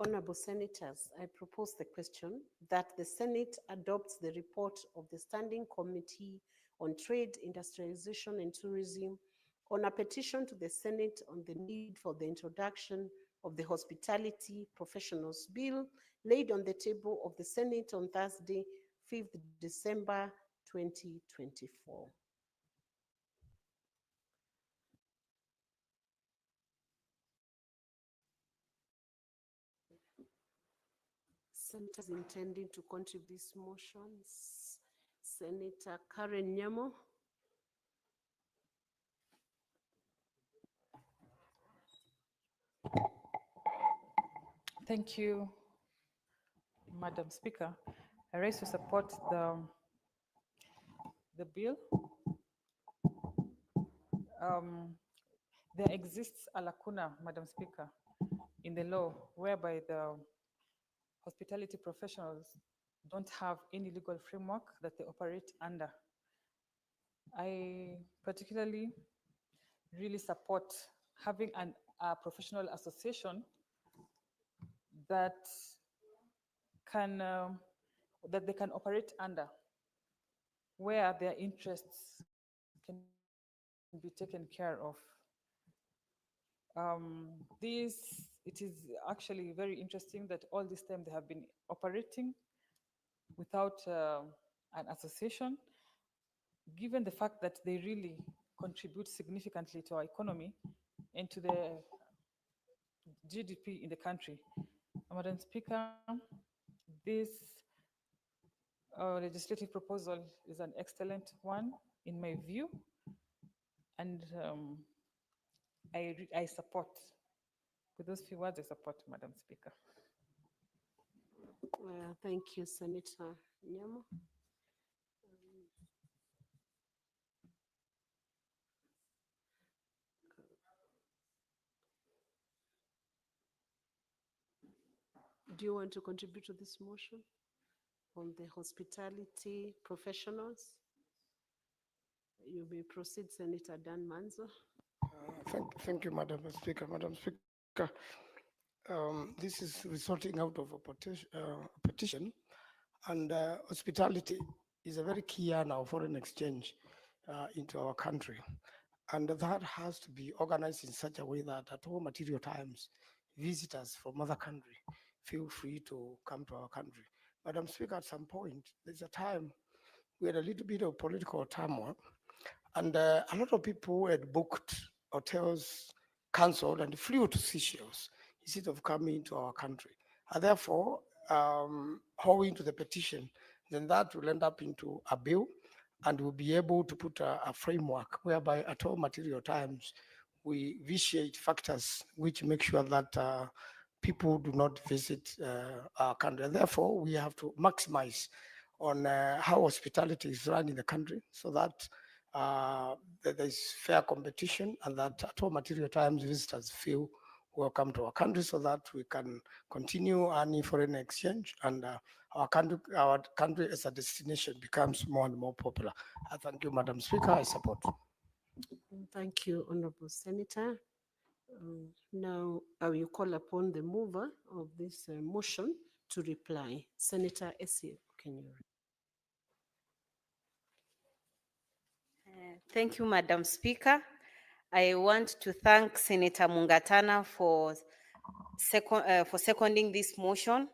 Honorable Senators, I propose the question that the Senate adopts the report of the Standing Committee on Trade, Industrialization and Tourism on a petition to the Senate on the need for the introduction of the Hospitality Professionals Bill laid on the table of the Senate on Thursday, 5th December 2024. Senators intending to contribute these motions. Senator Karen Nyamo. Thank you, Madam Speaker. I rise to support the bill. There exists a lacuna, Madam Speaker, in the law whereby the hospitality professionals don't have any legal framework that they operate under. I particularly really support having a professional association that they can operate under, where their interests can be taken care of. It is actually very interesting that all this time they have been operating without an association, given the fact that they really contribute significantly to our economy and to the GDP in the country. Madam Speaker, this legislative proposal is an excellent one in my view, and I support. With those few words, I support, Madam Speaker. Thank you, Senator Nyamo. Do you want to contribute to this motion on the hospitality professionals? You may proceed, Senator Dan Manzo. Thank you, Madam Speaker. Madam Speaker, this is resulting out of a petition, and hospitality is a very key earner of foreign exchange into our country. And that has to be organized in such a way that at all material times, visitors from other countries feel free to come to our country. Madam Speaker, at some point, there's a time we had a little bit of political turmoil, and a lot of people had booked hotels, cancelled, and flew to Seychelles instead of coming to our country. And therefore, owing to the petition, then that will end up into a bill, and we'll be able to put a framework whereby at all material times, we vitiate factors which make sure that people do not visit our country. And therefore, we have to maximize on how hospitality is run in the country so that there is fair competition, and that at all material times visitors feel welcome to our country so that we can continue earning foreign exchange, and our country as a destination becomes more and more popular. I thank you, Madam Speaker. I support. Thank you, Honorable Senator. Now, I will call upon the mover of this motion to reply. Senator SCTNEWS. Thank you, Madam Speaker. I want to thank Senator Mungatana for seconding this motion,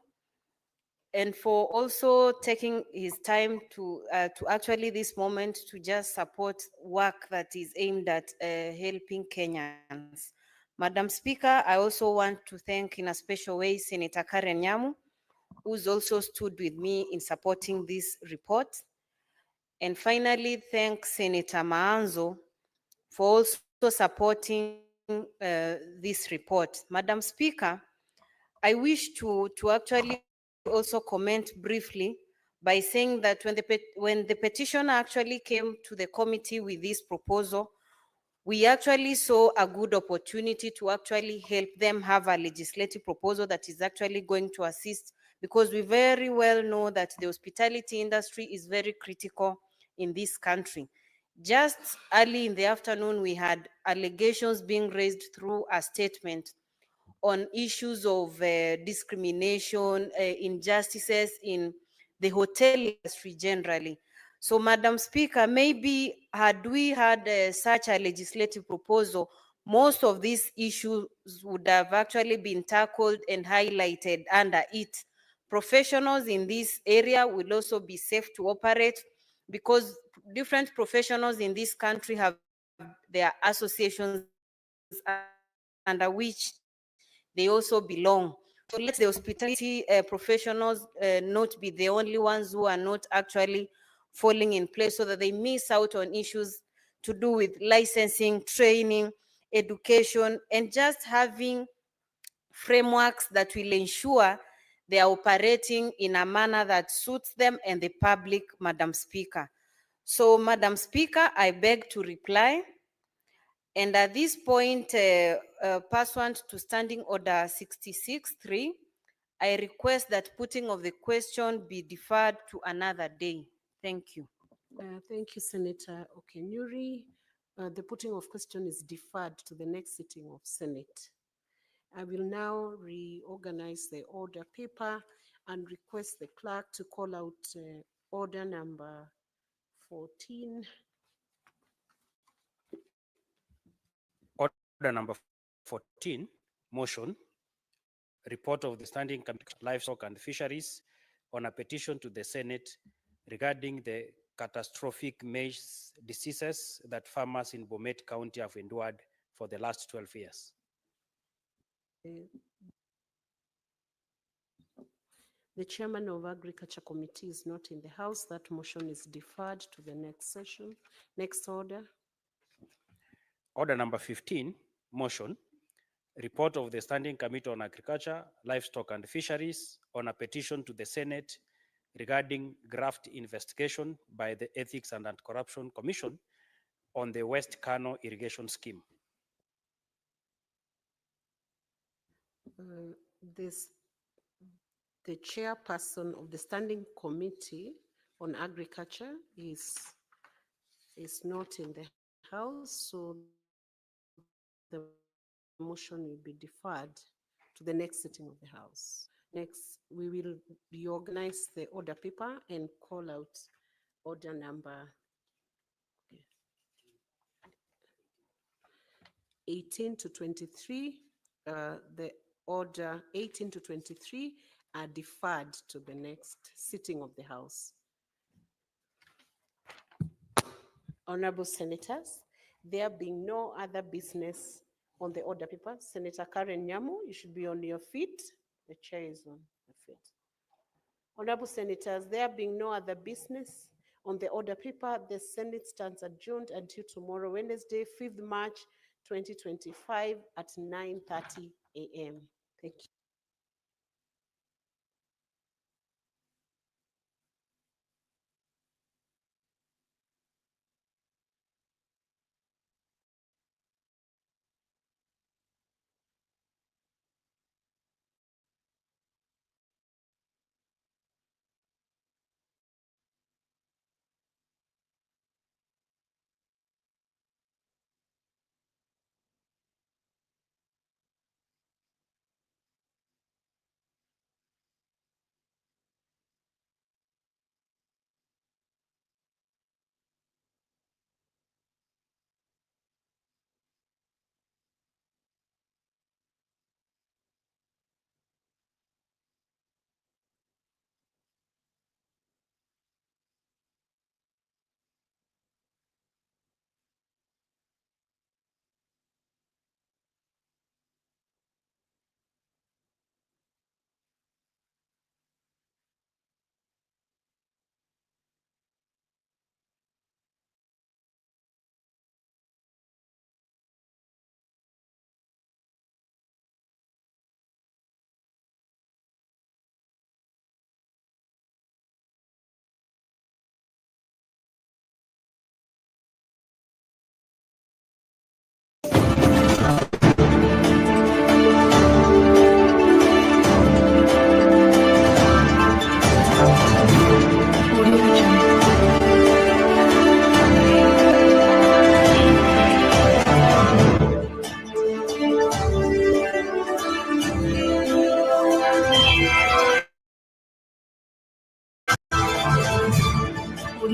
and for also taking his time to actually this moment to just support work that is aimed at helping Kenyans. Madam Speaker, I also want to thank in a special way Senator Karen Nyamu, who's also stood with me in supporting this report. And finally, thank Senator Maanzo for also supporting this report. Madam Speaker, I wish to actually also comment briefly by saying that when the petitioner actually came to the committee with this proposal, we actually saw a good opportunity to actually help them have a legislative proposal that is actually going to assist, because we very well know that the hospitality industry is very critical in this country. Just early in the afternoon, we had allegations being raised through a statement on issues of discrimination, injustices in the hotel industry generally. So, Madam Speaker, maybe had we had such a legislative proposal, most of these issues would have actually been tackled and highlighted under it. Professionals in this area will also be safe to operate, because different professionals in this country have their associations under which they also belong. So let the hospitality professionals not be the only ones who are not actually falling in place, so that they miss out on issues to do with licensing, training, education, and just having frameworks that will ensure they are operating in a manner that suits them and the public, Madam Speaker. So, Madam Speaker, I beg to reply. And at this point, pursuant to Standing Order 66.3, I request that putting of the question be deferred to another day. Thank you. Thank you, Senator Okenyuri. The putting of question is deferred to the next sitting of Senate. I will now reorganize the order paper and request the clerk to call out order number 14. Order number 14, motion, report of the Standing Committee on Livestock and Fisheries on a petition to the Senate regarding the catastrophic maize diseases that farmers in Bomet County have endured for the last 12 years. The chairman of Agriculture Committee is not in the house. That motion is deferred to the next session. Next order. Order number 15, motion, report of the Standing Committee on Agriculture, Livestock and Fisheries on a petition to the Senate regarding graft investigation by the Ethics and Anti-Corruption Commission on the West Kano irrigation scheme. The chairperson of the Standing Committee on Agriculture is not in the house, so the motion will be deferred to the next sitting of the House. Next, we will reorganize the order paper and call out order number 18 to 23. The order 18 to 23 are deferred to the next sitting of the House. Honorable Senators, there being no other business on the order paper, Senator Karen Nyamu, you should be on your feet. The chair is on the feet. Honorable Senators, there being no other business on the order paper, the Senate stands adjourned until tomorrow, Wednesday, 5th March, 2025 at 9:30 a.m. Thank you.